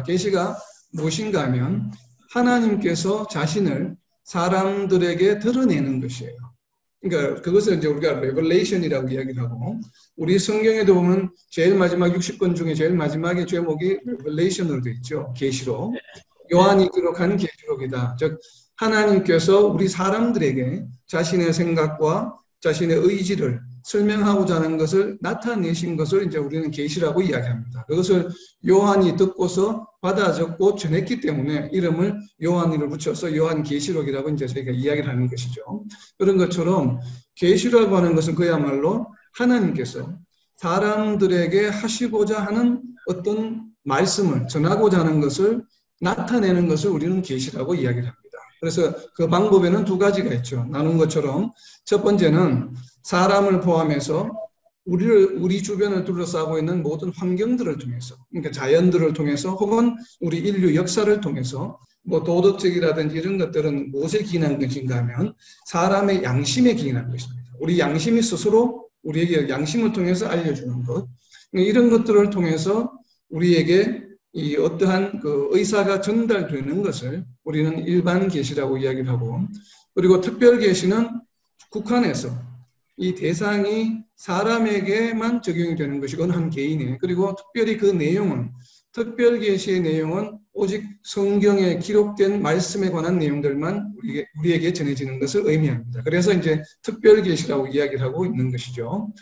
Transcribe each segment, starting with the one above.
계시가 무엇인가 하면 하나님께서 자신을 사람들에게 드러내는 것이에요. 그러니까 그것을 이제 우리가 레벨레이션이라고 이야기를 하고, 우리 성경에도 보면 제일 마지막 60권 중에 제일 마지막에 제목이 레벨레이션으로 되어 있죠. 계시록. 요한이 기록한 계시록이다. 즉 하나님께서 우리 사람들에게 자신의 생각과 자신의 의지를 설명하고자 하는 것을 나타내신 것을 이제 우리는 계시라고 이야기합니다. 그것을 요한이 듣고서 받아 적고 전했기 때문에 이름을 요한이를 붙여서 요한계시록이라고 이제 저희가 이야기를 하는 것이죠. 그런 것처럼 계시라고 하는 것은 그야말로 하나님께서 사람들에게 하시고자 하는 어떤 말씀을 전하고자 하는 것을 나타내는 것을 우리는 계시라고 이야기를 합니다. 그래서 그 방법에는 두 가지가 있죠. 나눈 것처럼 첫 번째는 사람을 포함해서 우리 주변을 둘러싸고 있는 모든 환경들을 통해서, 그러니까 자연들을 통해서 혹은 우리 인류 역사를 통해서 뭐 도덕적이라든지 이런 것들은 무엇에 기인한 것인가 하면 사람의 양심에 기인한 것입니다. 우리 양심이 스스로 우리에게 양심을 통해서 알려주는 것, 이런 것들을 통해서 우리에게 이 어떠한 그 의사가 전달되는 것을 우리는 일반 계시라고 이야기를 하고, 그리고 특별 계시는 국한해서 이 대상이 사람에게만 적용이 되는 것이고 한 개인에, 그리고 특별히 그 내용은 특별 계시의 내용은 오직 성경에 기록된 말씀에 관한 내용들만 우리에게 전해지는 것을 의미합니다. 그래서 이제 특별 계시라고 이야기를 하고 있는 것이죠.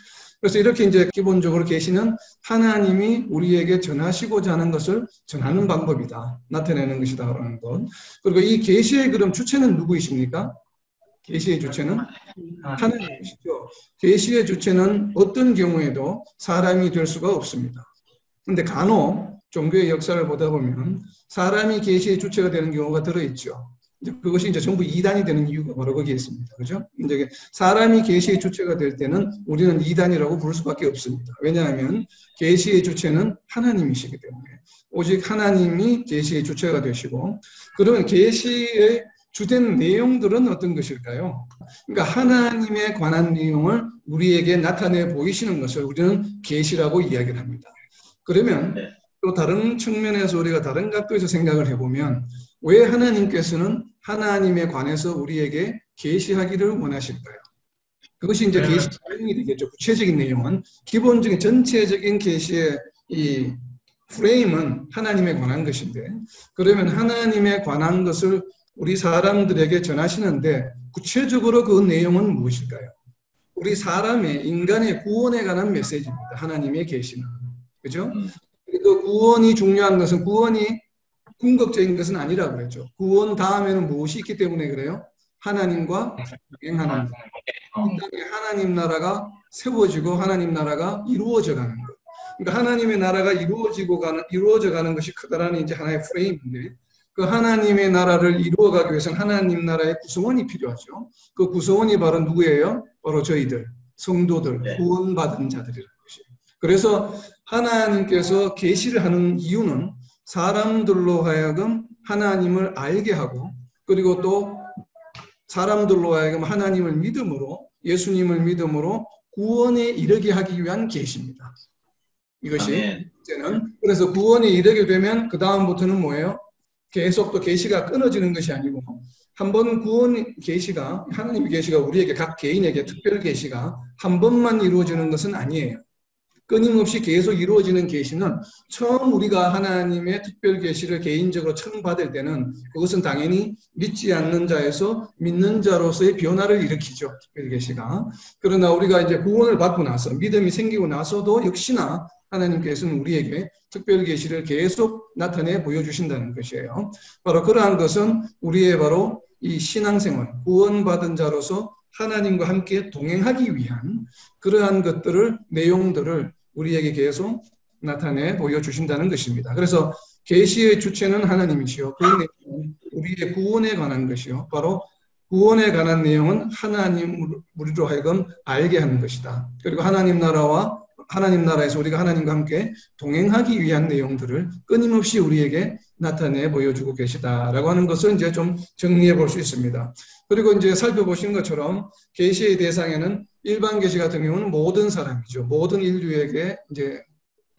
그래서 이렇게 이제 기본적으로 계시는 하나님이 우리에게 전하시고자 하는 것을 전하는 방법이다, 나타내는 것이다라는 것. 그리고 이 계시의 그럼 주체는 누구이십니까? 계시의 주체는 하나님이시죠. 계시의 주체는 어떤 경우에도 사람이 될 수가 없습니다. 그런데 간혹 종교의 역사를 보다 보면 사람이 계시의 주체가 되는 경우가 들어있죠. 그것이 이제 전부 이단이 되는 이유가 바로 거기에 있습니다. 그죠? 이제 사람이 계시의 주체가 될 때는 우리는 이단이라고 부를 수밖에 없습니다. 왜냐하면 계시의 주체는 하나님이시기 때문에 오직 하나님이 계시의 주체가 되시고, 그러면 계시의 주된 내용들은 어떤 것일까요? 그러니까 하나님에 관한 내용을 우리에게 나타내 보이시는 것을 우리는 계시라고 이야기를 합니다. 그러면 또 다른 측면에서 우리가 다른 각도에서 생각을 해보면 왜 하나님께서는 하나님에 관해서 우리에게 계시하기를 원하실까요? 그것이 이제 계시 내용이 되겠죠. 구체적인 내용은 기본적인 전체적인 계시의 이 프레임은 하나님에 관한 것인데, 그러면 하나님에 관한 것을 우리 사람들에게 전하시는데 구체적으로 그 내용은 무엇일까요? 우리 사람의 인간의 구원에 관한 메시지입니다. 하나님의 계시는. 그죠? 그 구원이 중요한 것은 구원이 궁극적인 것은 아니라고 그랬죠. 구원 다음에는 무엇이 있기 때문에 그래요? 하나님과 동행하는 것. 이 땅에 하나님 나라가 세워지고 하나님 나라가 이루어져 가는 것. 그러니까 하나님의 나라가 이루어져 가는 것이 크다라는 이제 하나의 프레임인데, 그 하나님의 나라를 이루어가기 위해서는 하나님 나라의 구성원이 필요하죠. 그 구성원이 바로 누구예요? 바로 저희들, 성도들, 구원받은 자들이라는 것이에요. 그래서 하나님께서 계시를 하는 이유는 사람들로 하여금 하나님을 알게 하고, 그리고 또 사람들로 하여금 하나님을 믿음으로, 예수님을 믿음으로 구원에 이르게 하기 위한 계시입니다. 이것이 이제는, 그래서 구원에 이르게 되면 그 다음부터는 뭐예요? 계속 또 계시가 끊어지는 것이 아니고, 한번 구원 계시가, 하나님의 계시가 우리에게 각 개인에게 특별 계시가 한 번만 이루어지는 것은 아니에요. 끊임없이 계속 이루어지는 계시는, 처음 우리가 하나님의 특별 계시를 개인적으로 처음 받을 때는 그것은 당연히 믿지 않는 자에서 믿는 자로서의 변화를 일으키죠. 특별 계시가. 그러나 우리가 이제 구원을 받고 나서, 믿음이 생기고 나서도 역시나 하나님께서는 우리에게 특별 계시를 계속 나타내 보여주신다는 것이에요. 바로 그러한 것은 우리의 바로 이 신앙생활, 구원받은 자로서 하나님과 함께 동행하기 위한 그러한 것들을, 내용들을 우리에게 계속 나타내 보여주신다는 것입니다. 그래서 계시의 주체는 하나님이시요, 그 내용은 우리의 구원에 관한 것이요, 바로 구원에 관한 내용은 하나님 우리로 하여금 알게 하는 것이다. 그리고 하나님 나라에서 우리가 하나님과 함께 동행하기 위한 내용들을 끊임없이 우리에게 나타내 보여주고 계시다라고 하는 것을 이제 좀 정리해 볼 수 있습니다. 그리고 이제 살펴보신 것처럼 계시의 대상에는 일반 계시 같은 경우는 모든 사람이죠. 모든 인류에게 이제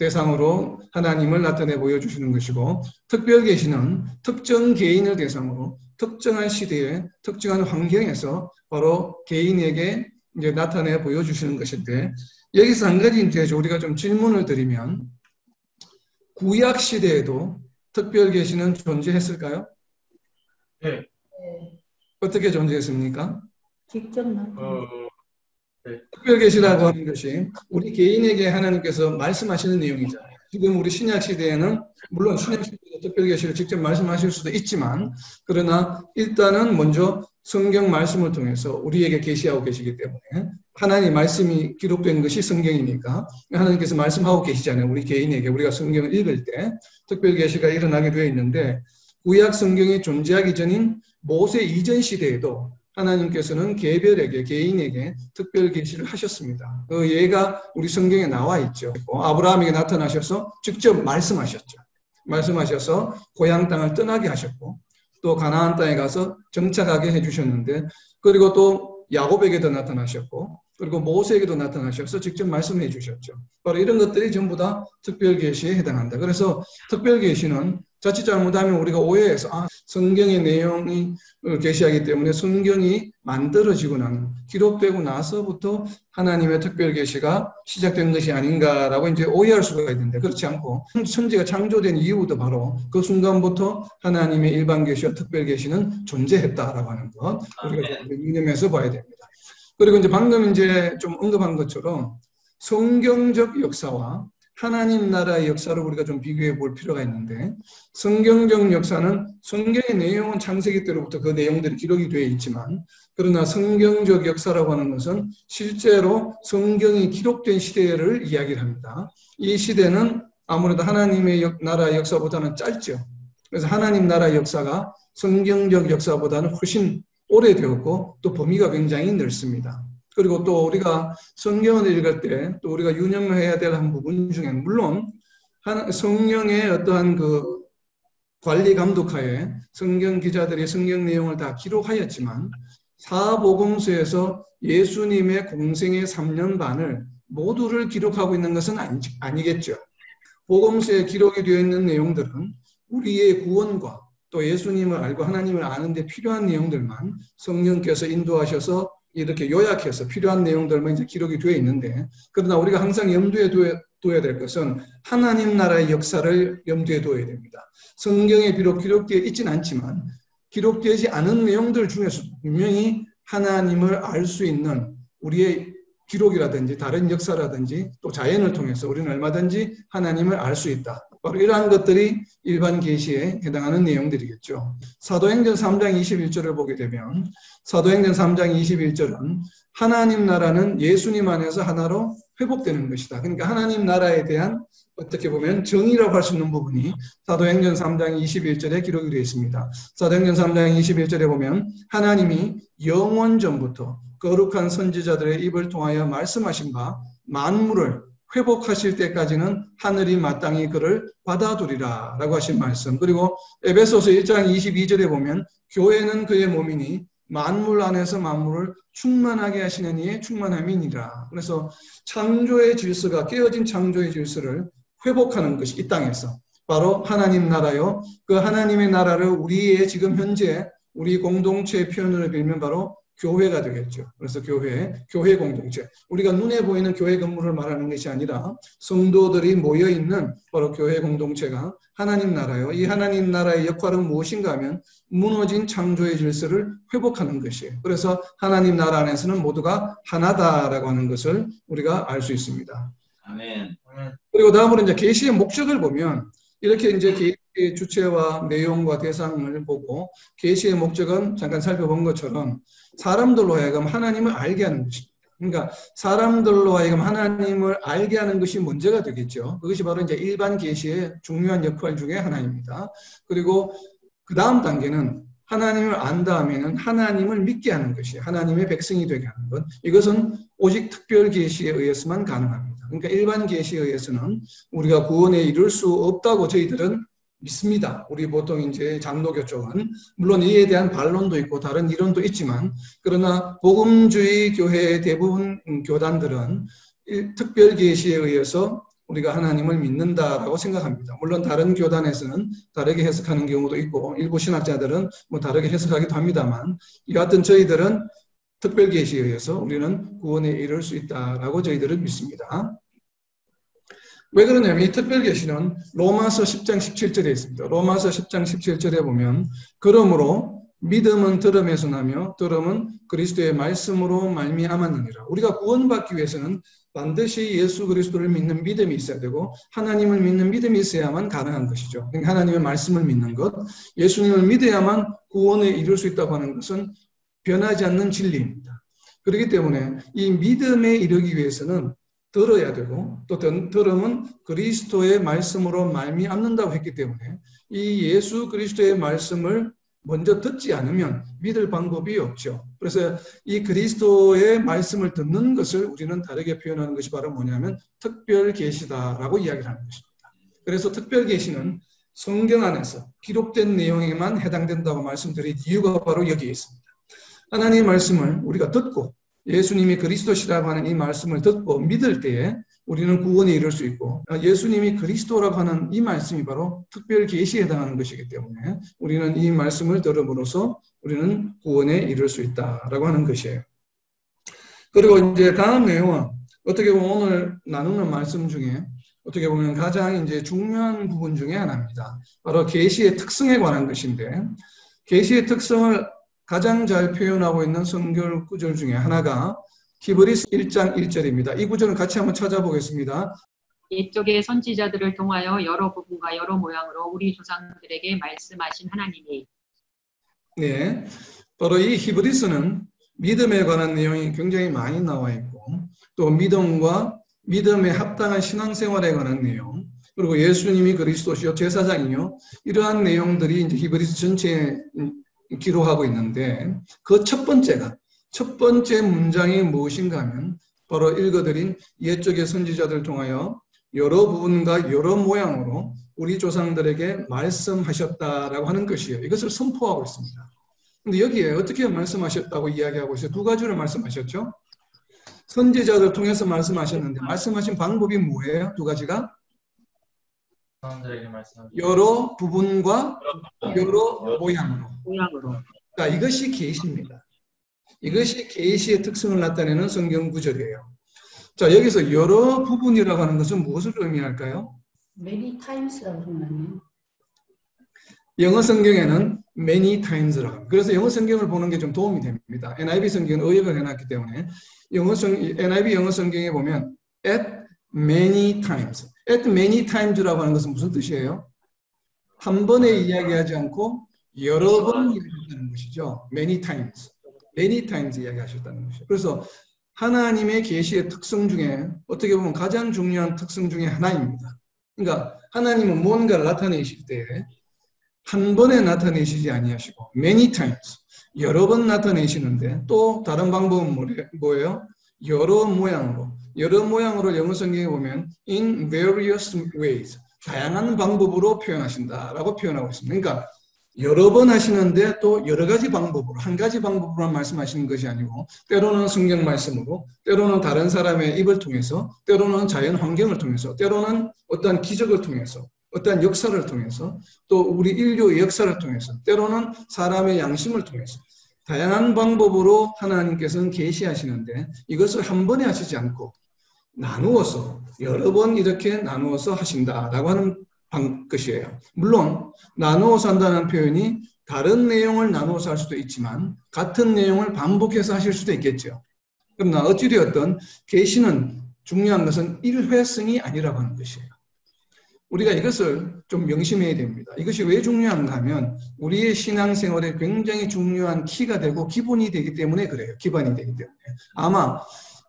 대상으로 하나님을 나타내 보여주시는 것이고, 특별 계시는 특정 개인을 대상으로 특정한 시대에 특정한 환경에서 바로 개인에게 이제 나타내 보여주시는 것인데, 여기서 한 가지 이제 우리가 좀 질문을 드리면, 구약 시대에도 특별 계시는 존재했을까요? 네. 어떻게 존재했습니까? 직접 나타나. 네. 특별 계시라고 하는 것이 우리 개인에게 하나님께서 말씀하시는 내용이잖아요. 지금 우리 신약 시대에는 물론 신약 시대에 특별 계시를 직접 말씀하실 수도 있지만, 그러나 일단은 먼저 성경 말씀을 통해서 우리에게 계시하고 계시기 때문에, 하나님 말씀이 기록된 것이 성경이니까 하나님께서 말씀하고 계시잖아요. 우리 개인에게 우리가 성경을 읽을 때 특별 계시가 일어나게 되어 있는데, 구약 성경이 존재하기 전인 모세 이전 시대에도 하나님께서는 개별에게, 개인에게 특별 계시를 하셨습니다. 그 예가 우리 성경에 나와 있죠. 아브라함에게 나타나셔서 직접 말씀하셨죠. 말씀하셔서 고향 땅을 떠나게 하셨고, 또 가나안 땅에 가서 정착하게 해주셨는데, 그리고 또 야곱에게도 나타나셨고, 그리고 모세에게도 나타나셔서 직접 말씀해 주셨죠. 바로 이런 것들이 전부 다 특별 계시에 해당한다. 그래서 특별 계시는 자칫 잘못하면 우리가 오해해서 성경의 내용이 계시하기 때문에 성경이 만들어지고 나는, 기록되고 나서부터 하나님의 특별 계시가 시작된 것이 아닌가라고 이제 오해할 수가 있는데, 그렇지 않고 천지가 창조된 이후도 바로 그 순간부터 하나님의 일반 계시와 특별 계시는 존재했다라고 하는 것, 우리가 유념해서 봐야 됩니다. 그리고 이제 방금 이제 좀 언급한 것처럼 성경적 역사와 하나님 나라의 역사를 우리가 좀 비교해 볼 필요가 있는데, 성경적 역사는 성경의 내용은 창세기 때로부터 그 내용들이 기록이 되어 있지만, 그러나 성경적 역사라고 하는 것은 실제로 성경이 기록된 시대를 이야기를 합니다. 이 시대는 아무래도 하나님의 나라의 역사보다는 짧죠. 그래서 하나님 나라의 역사가 성경적 역사보다는 훨씬 오래되었고, 또 범위가 굉장히 넓습니다. 그리고 또 우리가 성경을 읽을 때 또 우리가 유념해야 될 한 부분 중에는, 물론 성령의 어떠한 그 관리 감독하에 성경 기자들이 성경 내용을 다 기록하였지만, 사복음서에서 예수님의 공생의 3년 반을 모두를 기록하고 있는 것은 아니겠죠. 복음서에 기록이 되어 있는 내용들은 우리의 구원과 또 예수님을 알고 하나님을 아는 데 필요한 내용들만 성령께서 인도하셔서 이렇게 요약해서 필요한 내용들만 이제 기록이 되어 있는데, 그러나 우리가 항상 염두에 둬야 될 것은 하나님 나라의 역사를 염두에 둬야 됩니다. 성경에 비록 기록되어 있지는 않지만 기록되지 않은 내용들 중에서 분명히 하나님을 알 수 있는 우리의 기록이라든지 다른 역사라든지 또 자연을 통해서 우리는 얼마든지 하나님을 알 수 있다. 바로 이러한 것들이 일반 계시에 해당하는 내용들이겠죠. 사도행전 3장 21절을 보게 되면, 사도행전 3장 21절은 하나님 나라는 예수님 안에서 하나로 회복되는 것이다. 그러니까 하나님 나라에 대한 어떻게 보면 정의라고 할 수 있는 부분이 사도행전 3장 21절에 기록이 되어 있습니다. 사도행전 3장 21절에 보면 하나님이 영원 전부터 거룩한 선지자들의 입을 통하여 말씀하신 바 만물을 회복하실 때까지는 하늘이 마땅히 그를 받아두리라 라고 하신 말씀. 그리고 에베소서 1장 22절에 보면 교회는 그의 몸이니 만물 안에서 만물을 충만하게 하시는 이의 충만함이니라. 그래서 창조의 질서가, 깨어진 창조의 질서를 회복하는 것이 이 땅에서 바로 하나님 나라요. 그 하나님의 나라를 우리의 지금 현재 우리 공동체의 표현을 빌면 바로 교회가 되겠죠. 그래서 교회 공동체. 우리가 눈에 보이는 교회 건물을 말하는 것이 아니라 성도들이 모여있는 바로 교회 공동체가 하나님 나라요. 이 하나님 나라의 역할은 무엇인가 하면 무너진 창조의 질서를 회복하는 것이에요. 그래서 하나님 나라 안에서는 모두가 하나다라고 하는 것을 우리가 알 수 있습니다. 아멘. 그리고 다음으로 이제 계시의 목적을 보면, 이렇게 이제 계시의 주체와 내용과 대상을 보고 계시의 목적은 잠깐 살펴본 것처럼 사람들로 하여금 하나님을 알게 하는 것입니다. 그러니까 사람들로 하여금 하나님을 알게 하는 것이 문제가 되겠죠. 그것이 바로 이제 일반 계시의 중요한 역할 중에 하나입니다. 그리고 그 다음 단계는 하나님을 안 다음에는 하나님을 믿게 하는 것이, 하나님의 백성이 되게 하는 것. 이것은 오직 특별 계시에 의해서만 가능합니다. 그러니까 일반 계시에 의해서는 우리가 구원에 이룰 수 없다고 저희들은 믿습니다. 우리 보통 이제 장로교 쪽은 물론 이에 대한 반론도 있고 다른 이론도 있지만, 그러나 복음주의 교회의 대부분 교단들은 특별 계시에 의해서 우리가 하나님을 믿는다라고 생각합니다. 물론 다른 교단에서는 다르게 해석하는 경우도 있고 일부 신학자들은 뭐 다르게 해석하기도 합니다만 여하튼 저희들은 특별 계시에 의해서 우리는 구원에 이를 수 있다라고 저희들은 믿습니다. 왜 그러냐면 이 특별 계시는 로마서 10장 17절에 있습니다. 로마서 10장 17절에 보면 그러므로 믿음은 들음에서 나며 들음은 그리스도의 말씀으로 말미암았느니라. 우리가 구원받기 위해서는 반드시 예수 그리스도를 믿는 믿음이 있어야 되고 하나님을 믿는 믿음이 있어야만 가능한 것이죠. 그러니까 하나님의 말씀을 믿는 것, 예수님을 믿어야만 구원에 이룰 수 있다고 하는 것은 변하지 않는 진리입니다. 그렇기 때문에 이 믿음에 이르기 위해서는 들어야 되고 또 들음은 그리스도의 말씀으로 말미암는다고 했기 때문에 이 예수 그리스도의 말씀을 먼저 듣지 않으면 믿을 방법이 없죠. 그래서 이 그리스도의 말씀을 듣는 것을 우리는 다르게 표현하는 것이 바로 뭐냐면 특별 계시다라고 이야기를 하는 것입니다. 그래서 특별 계시는 성경 안에서 기록된 내용에만 해당된다고 말씀드린 이유가 바로 여기에 있습니다. 하나님의 말씀을 우리가 듣고 예수님이 그리스도시라고 하는 이 말씀을 듣고 믿을 때에 우리는 구원에 이를 수 있고 예수님이 그리스도라고 하는 이 말씀이 바로 특별 계시에 해당하는 것이기 때문에 우리는 이 말씀을 들음으로써 우리는 구원에 이를 수 있다라고 하는 것이에요. 그리고 이제 다음 내용은 어떻게 보면 오늘 나누는 말씀 중에 어떻게 보면 가장 이제 중요한 부분 중에 하나입니다. 바로 계시의 특성에 관한 것인데 계시의 특성을 가장 잘 표현하고 있는 성경 구절 중에 하나가 히브리서 1장 1절입니다. 이 구절은 같이 한번 찾아보겠습니다. 옛적의 선지자들을 통하여 여러 부분과 여러 모양으로 우리 조상들에게 말씀하신 하나님이. 네, 바로 이 히브리서는 믿음에 관한 내용이 굉장히 많이 나와 있고 또 믿음과 믿음에 합당한 신앙생활에 관한 내용 그리고 예수님이 그리스도시요 제사장이요 이러한 내용들이 이제 히브리서 전체에 기록하고 있는데 그 첫 번째 문장이 무엇인가 하면 바로 읽어드린 옛적의 선지자들을 통하여 여러 부분과 여러 모양으로 우리 조상들에게 말씀하셨다라고 하는 것이에요. 이것을 선포하고 있습니다. 근데 여기에 어떻게 말씀하셨다고 이야기하고 있어요? 두 가지로 말씀하셨죠. 선지자들 통해서 말씀하셨는데 말씀하신 방법이 뭐예요? 두 가지가? 여러 부분과 여러 모양으로. 그러니까 이것이 계시입니다. 이것이 계시의 특성을 나타내는 성경 구절이에요. 자, 여기서 여러 부분이라고 하는 것은 무엇을 의미할까요? Many times라고 하나요? 영어 성경에는 many times라고 합니다. 그래서 영어 성경을 보는 게 좀 도움이 됩니다. NIV 성경은 의역을 해놨기 때문에 NIV 영어 성경에 보면 at many times. at many times라고 하는 것은 무슨 뜻이에요? 한 번에 이야기하지 않고 여러 번 이야기하는 것이죠. many times. many times 이야기하셨다는 것이죠. 그래서 하나님의 계시의 특성 중에 어떻게 보면 가장 중요한 특성 중에 하나입니다. 그러니까 하나님은 뭔가를 나타내실 때 한 번에 나타내시지 아니하시고 many times 여러 번 나타내시는데 또 다른 방법은 뭐예요? 여러 모양으로 영어 성경에 보면 in various ways 다양한 방법으로 표현하신다라고 표현하고 있습니다. 그러니까 여러 번 하시는데 또 여러 가지 방법으로 한 가지 방법으로만 말씀하시는 것이 아니고 때로는 성경 말씀으로 때로는 다른 사람의 입을 통해서 때로는 자연 환경을 통해서 때로는 어떠한 기적을 통해서 어떠한 역사를 통해서 또 우리 인류의 역사를 통해서 때로는 사람의 양심을 통해서 다양한 방법으로 하나님께서는 계시하시는데 이것을 한 번에 하시지 않고 나누어서 여러 번 이렇게 나누어서 하신다라고 하는 것이에요. 물론 나누어서 한다는 표현이 다른 내용을 나누어서 할 수도 있지만 같은 내용을 반복해서 하실 수도 있겠죠. 그러나 어찌되었든 계시는 중요한 것은 일회성이 아니라고 하는 것이에요. 우리가 이것을 좀 명심해야 됩니다. 이것이 왜 중요한가 하면 우리의 신앙생활에 굉장히 중요한 키가 되고 기본이 되기 때문에 그래요. 기반이 되기 때문에. 아마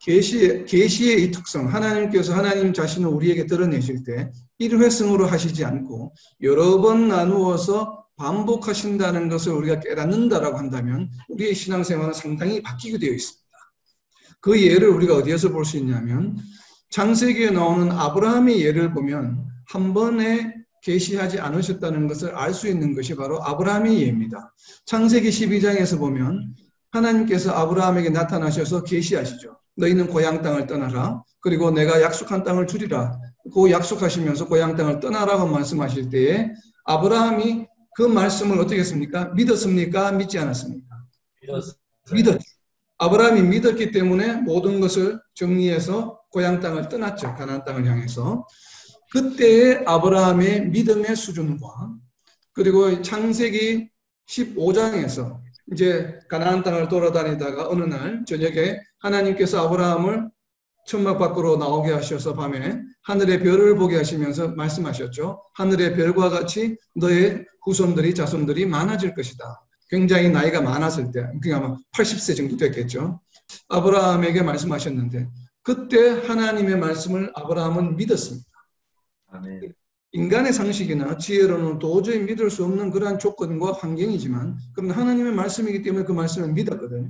계시의 이 특성, 하나님께서 하나님 자신을 우리에게 드러내실 때 일회성으로 하시지 않고 여러 번 나누어서 반복하신다는 것을 우리가 깨닫는다라고 한다면 우리의 신앙생활은 상당히 바뀌게 되어 있습니다. 그 예를 우리가 어디에서 볼 수 있냐면 창세기에 나오는 아브라함의 예를 보면 한 번에 계시하지 않으셨다는 것을 알 수 있는 것이 바로 아브라함의 예입니다. 창세기 12장에서 보면 하나님께서 아브라함에게 나타나셔서 계시하시죠. 너희는 고향 땅을 떠나라. 그리고 내가 약속한 땅을 주리라. 그 약속하시면서 고향 땅을 떠나라고 말씀하실 때에 아브라함이 그 말씀을 어떻게 했습니까? 믿었습니까? 믿지 않았습니까? 믿었어요. 믿었죠. 아브라함이 믿었기 때문에 모든 것을 정리해서 고향 땅을 떠났죠. 가나안 땅을 향해서. 그때의 아브라함의 믿음의 수준과 그리고 창세기 15장에서 이제 가나안 땅을 돌아다니다가 어느 날 저녁에 하나님께서 아브라함을 천막 밖으로 나오게 하셔서 밤에 하늘의 별을 보게 하시면서 말씀하셨죠. 하늘의 별과 같이 너의 후손들이 자손들이 많아질 것이다. 굉장히 나이가 많았을 때, 그게 아마 80세 정도 됐겠죠. 아브라함에게 말씀하셨는데 그때 하나님의 말씀을 아브라함은 믿었습니다. 아멘. 인간의 상식이나 지혜로는 도저히 믿을 수 없는 그러한 조건과 환경이지만 그러나 하나님의 말씀이기 때문에 그 말씀을 믿었거든요.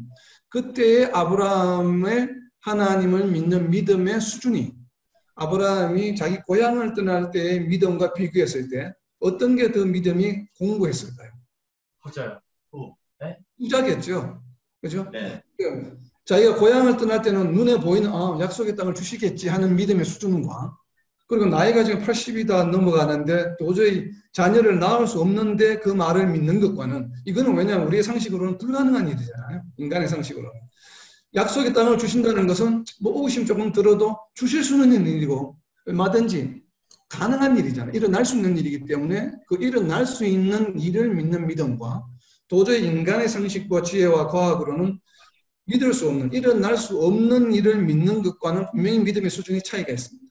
그때의 아브라함의 하나님을 믿는 믿음의 수준이 아브라함이 자기 고향을 떠날 때의 믿음과 비교했을 때 어떤 게 더 믿음이 공고했을까요? 맞아요. 네? 후자겠죠. 그죠? 네. 자기가 고향을 떠날 때는 눈에 보이는 약속의 땅을 주시겠지 하는 믿음의 수준과 그리고 나이가 지금 80이 다 넘어가는데 도저히 자녀를 낳을 수 없는데 그 말을 믿는 것과는 이거는 왜냐하면 우리의 상식으로는 불가능한 일이잖아요. 인간의 상식으로는. 약속의 땅을 주신다는 것은 뭐 의심 조금 들어도 주실 수는 있는 일이고 얼마든지 가능한 일이잖아요. 일어날 수 있는 일이기 때문에 그 일어날 수 있는 일을 믿는 믿음과 도저히 인간의 상식과 지혜와 과학으로는 믿을 수 없는, 일어날 수 없는 일을 믿는 것과는 분명히 믿음의 수준의 차이가 있습니다.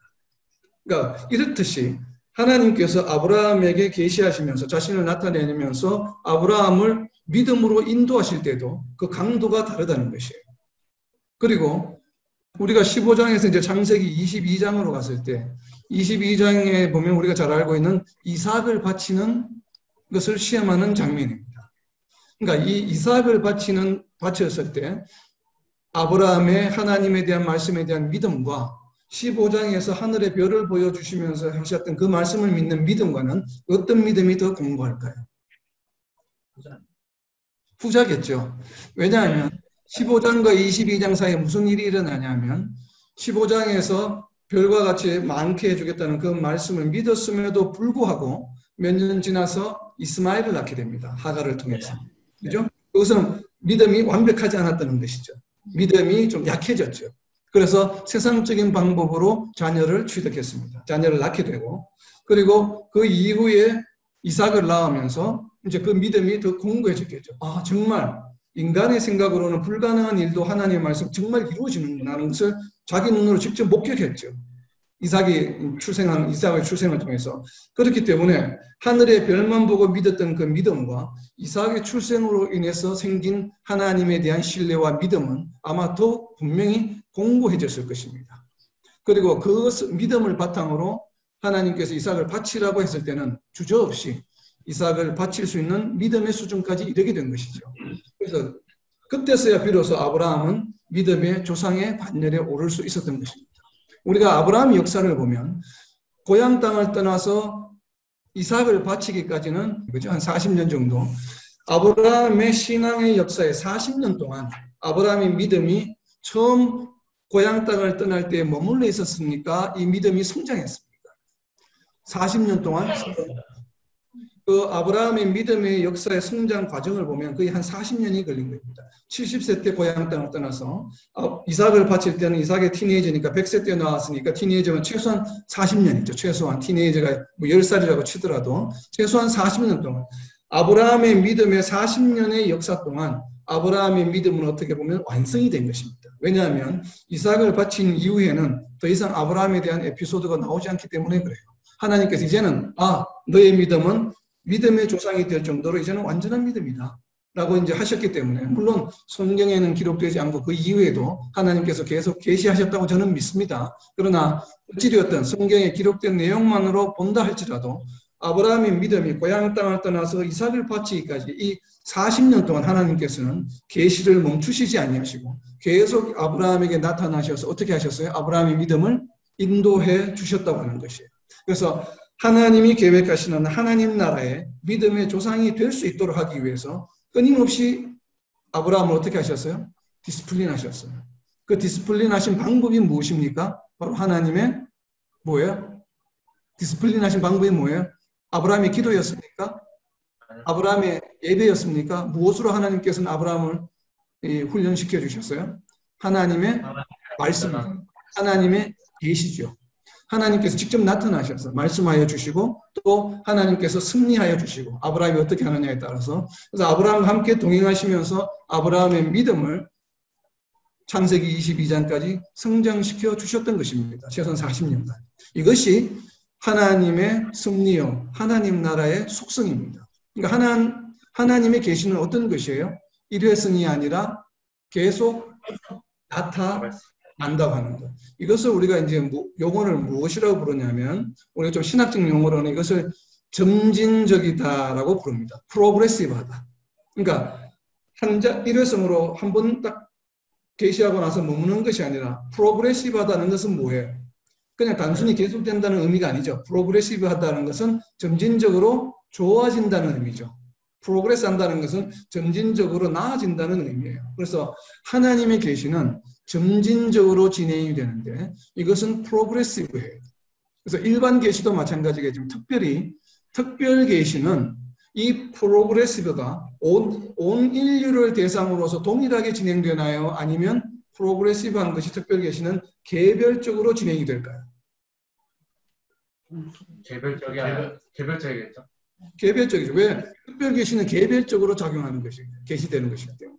그러니까 이렇듯이 하나님께서 아브라함에게 계시하시면서 자신을 나타내면서 아브라함을 믿음으로 인도하실 때도 그 강도가 다르다는 것이에요. 그리고 우리가 15장에서 이제 창세기 22장으로 갔을 때 22장에 보면 우리가 잘 알고 있는 이삭을 바치는 것을 시험하는 장면입니다. 그러니까 이 이삭을 바쳤을 때 아브라함의 하나님에 대한 말씀에 대한 믿음과 15장에서 하늘의 별을 보여주시면서 하셨던 그 말씀을 믿는 믿음과는 어떤 믿음이 더 공고할까요? 후자겠죠. 왜냐하면 15장과 22장 사이에 무슨 일이 일어나냐면 15장에서 별과 같이 많게 해주겠다는 그 말씀을 믿었음에도 불구하고 몇 년 지나서 이스마엘을 낳게 됩니다. 하갈을 통해서. 그죠? 그것은 믿음이 완벽하지 않았다는 것이죠. 믿음이 좀 약해졌죠. 그래서 세상적인 방법으로 자녀를 취득했습니다. 자녀를 낳게 되고 그리고 그 이후에 이삭을 낳으면서 이제 그 믿음이 더 공고해졌겠죠. 아, 정말 인간의 생각으로는 불가능한 일도 하나님의 말씀 정말 이루어지는구나 하는 것을 자기 눈으로 직접 목격했죠. 이삭의 출생을 통해서. 그렇기 때문에 하늘의 별만 보고 믿었던 그 믿음과 이삭의 출생으로 인해서 생긴 하나님에 대한 신뢰와 믿음은 아마 더 분명히 공고해졌을 것입니다. 그리고 그 믿음을 바탕으로 하나님께서 이삭을 바치라고 했을 때는 주저없이 이삭을 바칠 수 있는 믿음의 수준까지 이르게 된 것이죠. 그래서 그때서야 비로소 아브라함은 믿음의 조상의 반열에 오를 수 있었던 것입니다. 우리가 아브라함 역사를 보면 고향 땅을 떠나서 이삭을 바치기까지는 그죠? 한 40년 정도. 아브라함의 신앙의 역사에 40년 동안 아브라함의 믿음이 처음 고향 땅을 떠날 때 머물러 있었습니까? 이 믿음이 성장했습니까? 40년 동안 그 아브라함의 믿음의 역사의 성장 과정을 보면 거의 한 40년이 걸린 겁니다. 70세 때 고향 땅을 떠나서 이삭을 바칠 때는 이삭의 티네이저니까 100세 때 나왔으니까 티네이저는 최소한 40년이죠. 최소한 티네이저가 뭐 10살이라고 치더라도 최소한 40년 동안 아브라함의 믿음의 40년의 역사 동안 아브라함의 믿음은 어떻게 보면 완성이 된 것입니다. 왜냐하면 이삭을 바친 이후에는 더 이상 아브라함에 대한 에피소드가 나오지 않기 때문에 그래요. 하나님께서 이제는 너의 믿음은 믿음의 조상이 될 정도로 이제는 완전한 믿음이다 라고 이제 하셨기 때문에 물론 성경에는 기록되지 않고 그 이후에도 하나님께서 계속 계시하셨다고 저는 믿습니다. 그러나 어찌되었든 성경에 기록된 내용만으로 본다 할지라도 아브라함의 믿음이 고향 땅을 떠나서 이삭을 바치기까지 이 40년 동안 하나님께서는 계시를 멈추시지 아니하시고 계속 아브라함에게 나타나셔서 어떻게 하셨어요? 아브라함의 믿음을 인도해 주셨다고 하는 것이에요. 그래서 하나님이 계획하시는 하나님 나라의 믿음의 조상이 될 수 있도록 하기 위해서 끊임없이 아브라함을 어떻게 하셨어요? 디스플린 하셨어요. 그 디스플린 하신 방법이 무엇입니까? 바로 하나님의 뭐예요? 디스플린하신 방법이 뭐예요? 아브라함의 기도였습니까? 아브라함의 예배였습니까? 무엇으로 하나님께서는 아브라함을 훈련시켜 주셨어요? 하나님의 말씀, 하나님의 계시죠. 하나님께서 직접 나타나셔서 말씀하여 주시고 또 하나님께서 승리하여 주시고 아브라함이 어떻게 하느냐에 따라서 그래서 아브라함과 함께 동행하시면서 아브라함의 믿음을 창세기 22장까지 성장시켜 주셨던 것입니다. 최소한 40년간. 이것이 하나님의 승리요, 하나님 나라의 속성입니다. 그러니까 하나님의 계시는 어떤 것이에요? 일회성이 아니라 계속 나타난다고 하는 것. 이것을 우리가 이제 용어를 무엇이라고 부르냐면 우리가 좀 신학적 용어로는 이것을 점진적이다라고 부릅니다. 프로그레시브하다. 그러니까 일회성으로 한 번 딱 계시하고 나서 머무는 것이 아니라 프로그레시브하다는 것은 뭐예요? 그냥 단순히 계속된다는 의미가 아니죠. 프로그레시브하다는 것은 점진적으로 좋아진다는 의미죠. 프로그레스 한다는 것은 점진적으로 나아진다는 의미예요. 그래서 하나님의 계시는 점진적으로 진행이 되는데 이것은 프로그레시브예요. 그래서 일반 계시도 마찬가지겠지만 특별히 특별 계시는 이 프로그레시브가 온 인류를 대상으로서 동일하게 진행되나요? 아니면 프로그레시브한 것이 특별 계시는 개별적으로 진행이 될까요? 개별적이겠죠. 개별적이죠. 왜? 특별 계시는 개별적으로 작용하는 것이 계시되는 것이기 때문에.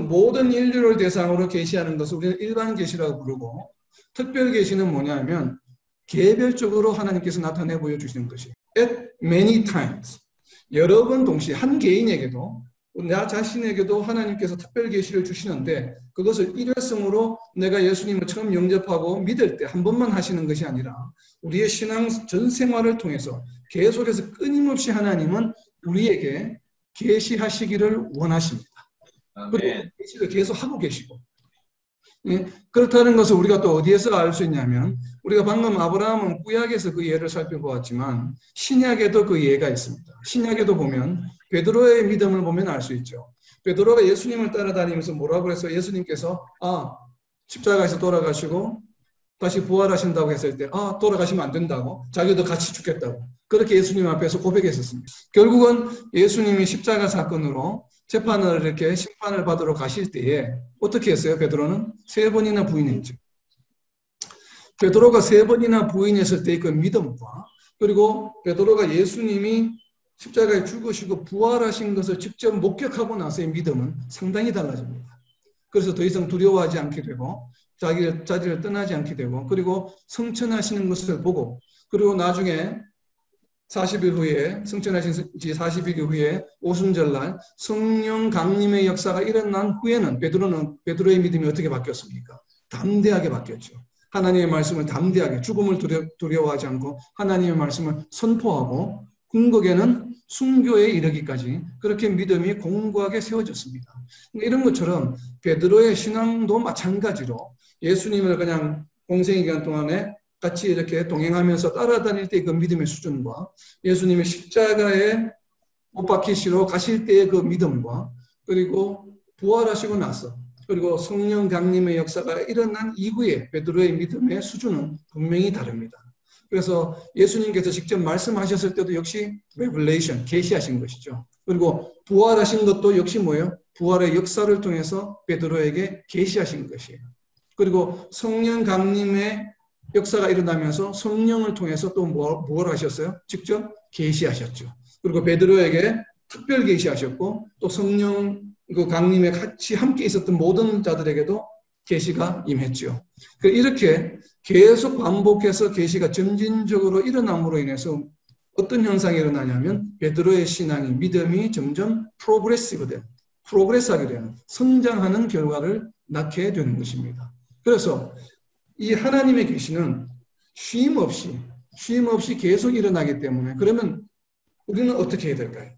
모든 인류를 대상으로 계시하는 것을 우리는 일반 계시라고 부르고 특별 계시는 뭐냐면 개별적으로 하나님께서 나타내 보여주시는 것이에요. At many times. 여러 번 동시에 한 개인에게도 나 자신에게도 하나님께서 특별 계시를 주시는데 그것을 일회성으로 내가 예수님을 처음 영접하고 믿을 때 한 번만 하시는 것이 아니라 우리의 신앙 전 생활을 통해서 계속해서 끊임없이 하나님은 우리에게 계시하시기를 원하십니다. 그리고 계시를 계속 하고 계시고 그렇다는 것을 우리가 또 어디에서 알 수 있냐면 우리가 방금 아브라함은 구약에서 그 예를 살펴보았지만 신약에도 그 예가 있습니다. 신약에도 보면 베드로의 믿음을 보면 알 수 있죠. 베드로가 예수님을 따라다니면서 뭐라고 해서 예수님께서 십자가에서 돌아가시고 다시 부활하신다고 했을 때 돌아가시면 안 된다고 자기도 같이 죽겠다고 그렇게 예수님 앞에서 고백했었습니다. 결국은 예수님이 십자가 사건으로 재판을 이렇게 심판을 받으러 가실 때에 어떻게 했어요? 베드로는 3번이나 부인했죠. 베드로가 3번이나 부인했을 때의 그 믿음과 그리고 베드로가 예수님이 십자가에 죽으시고 부활하신 것을 직접 목격하고 나서의 믿음은 상당히 달라집니다. 그래서 더 이상 두려워하지 않게 되고 자기를 떠나지 않게 되고 그리고 성천하시는 것을 보고 그리고 나중에 40일 후에 성천하신 지 40일 후에 오순절날 성령 강림의 역사가 일어난 후에는 베드로의 믿음이 어떻게 바뀌었습니까? 담대하게 바뀌었죠. 하나님의 말씀을 담대하게 죽음을 두려워하지 않고 하나님의 말씀을 선포하고 궁극에는 순교에 이르기까지 그렇게 믿음이 공고하게 세워졌습니다. 이런 것처럼 베드로의 신앙도 마찬가지로 예수님을 그냥 공생의 기간 동안에 같이 이렇게 동행하면서 따라다닐 때 그 믿음의 수준과 예수님의 십자가에 못 박히시러 가실 때의 그 믿음과 그리고 부활하시고 나서 그리고 성령 강림의 역사가 일어난 이후에 베드로의 믿음의 수준은 분명히 다릅니다. 그래서 예수님께서 직접 말씀하셨을 때도 역시 레벨레이션, 계시하신 것이죠. 그리고 부활하신 것도 역시 뭐예요? 부활의 역사를 통해서 베드로에게 계시하신 것이에요. 그리고 성령 강림의 역사가 일어나면서 성령을 통해서 또 뭘 하셨어요? 직접 계시하셨죠. 그리고 베드로에게 특별 계시하셨고 또 성령 그 강림에 같이 함께 있었던 모든 자들에게도 계시가 임했죠. 이렇게 계속 반복해서 계시가 점진적으로 일어남으로 인해서 어떤 현상이 일어나냐면 베드로의 신앙이 믿음이 점점 프로그레스하게 되는 성장하는 결과를 낳게 되는 것입니다. 그래서 이 하나님의 계시는 쉼 없이 계속 일어나기 때문에 그러면 우리는 어떻게 해야 될까요?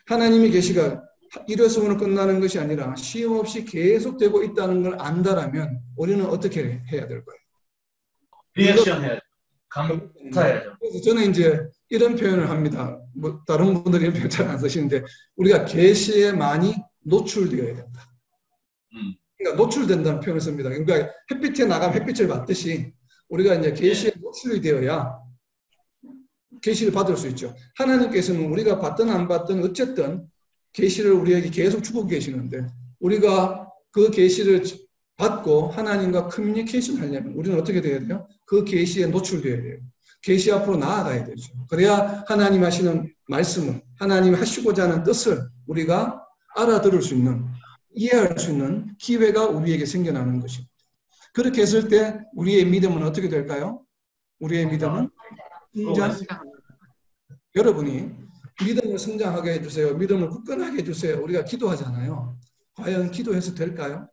하나님의 계시가 일회성으로 끝나는 것이 아니라 쉼 없이 계속되고 있다는 걸 안다라면 우리는 어떻게 해야 될까요? 리액션 해야죠. 감사해야죠. 그래서 저는 이제 이런 표현을 합니다. 다른 분들이 이런 표현 잘 안 쓰시는데 우리가 계시에 많이 노출되어야 된다. 그러니까 노출된다는 표현을 씁니다. 그러니까 햇빛에 나가면 햇빛을 받듯이 우리가 이제 계시에 노출이 되어야 계시를 받을 수 있죠. 하나님께서는 우리가 받든 안 받든 어쨌든 계시를 우리에게 계속 주고 계시는데 우리가 그 계시를 받고 하나님과 커뮤니케이션 하려면 우리는 어떻게 돼야 돼요? 그 계시에 노출돼야 돼요. 계시 앞으로 나아가야 되죠. 그래야 하나님 하시는 말씀을, 하나님 하시고자 하는 뜻을 우리가 알아들을 수 있는, 이해할 수 있는 기회가 우리에게 생겨나는 것입니다. 그렇게 했을 때 우리의 믿음은 어떻게 될까요? 우리의 믿음은 성장. 여러분이 믿음을 성장하게 해주세요. 믿음을 굳건하게 해주세요. 우리가 기도하잖아요. 과연 기도해서 될까요?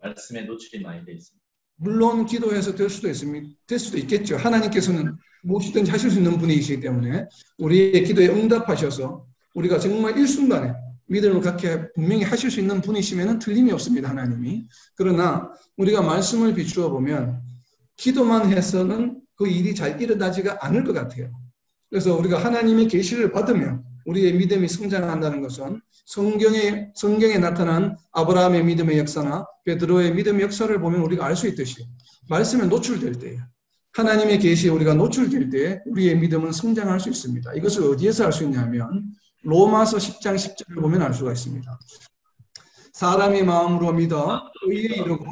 말씀에 노출이 많이 돼 있습니다. 물론 기도해서 될 수도 있습니다. 될 수도 있겠죠. 하나님께서는 무엇이든지 하실 수 있는 분이시기 때문에 우리의 기도에 응답하셔서 우리가 정말 일순간에 믿음을 갖게 분명히 하실 수 있는 분이시면 틀림이 없습니다. 하나님이. 그러나 우리가 말씀을 비추어 보면 기도만 해서는 그 일이 잘 일어나지가 않을 것 같아요. 그래서 우리가 하나님의 계시를 받으면 우리의 믿음이 성장한다는 것은 성경에 나타난 아브라함의 믿음의 역사나 베드로의 믿음의 역사를 보면 우리가 알 수 있듯이 말씀에 노출될 때에 하나님의 계시에 우리가 노출될 때에 우리의 믿음은 성장할 수 있습니다. 이것을 어디에서 알 수 있냐면 로마서 10장 10절을 보면 알 수가 있습니다. 사람이 마음으로 믿어 의에 이르고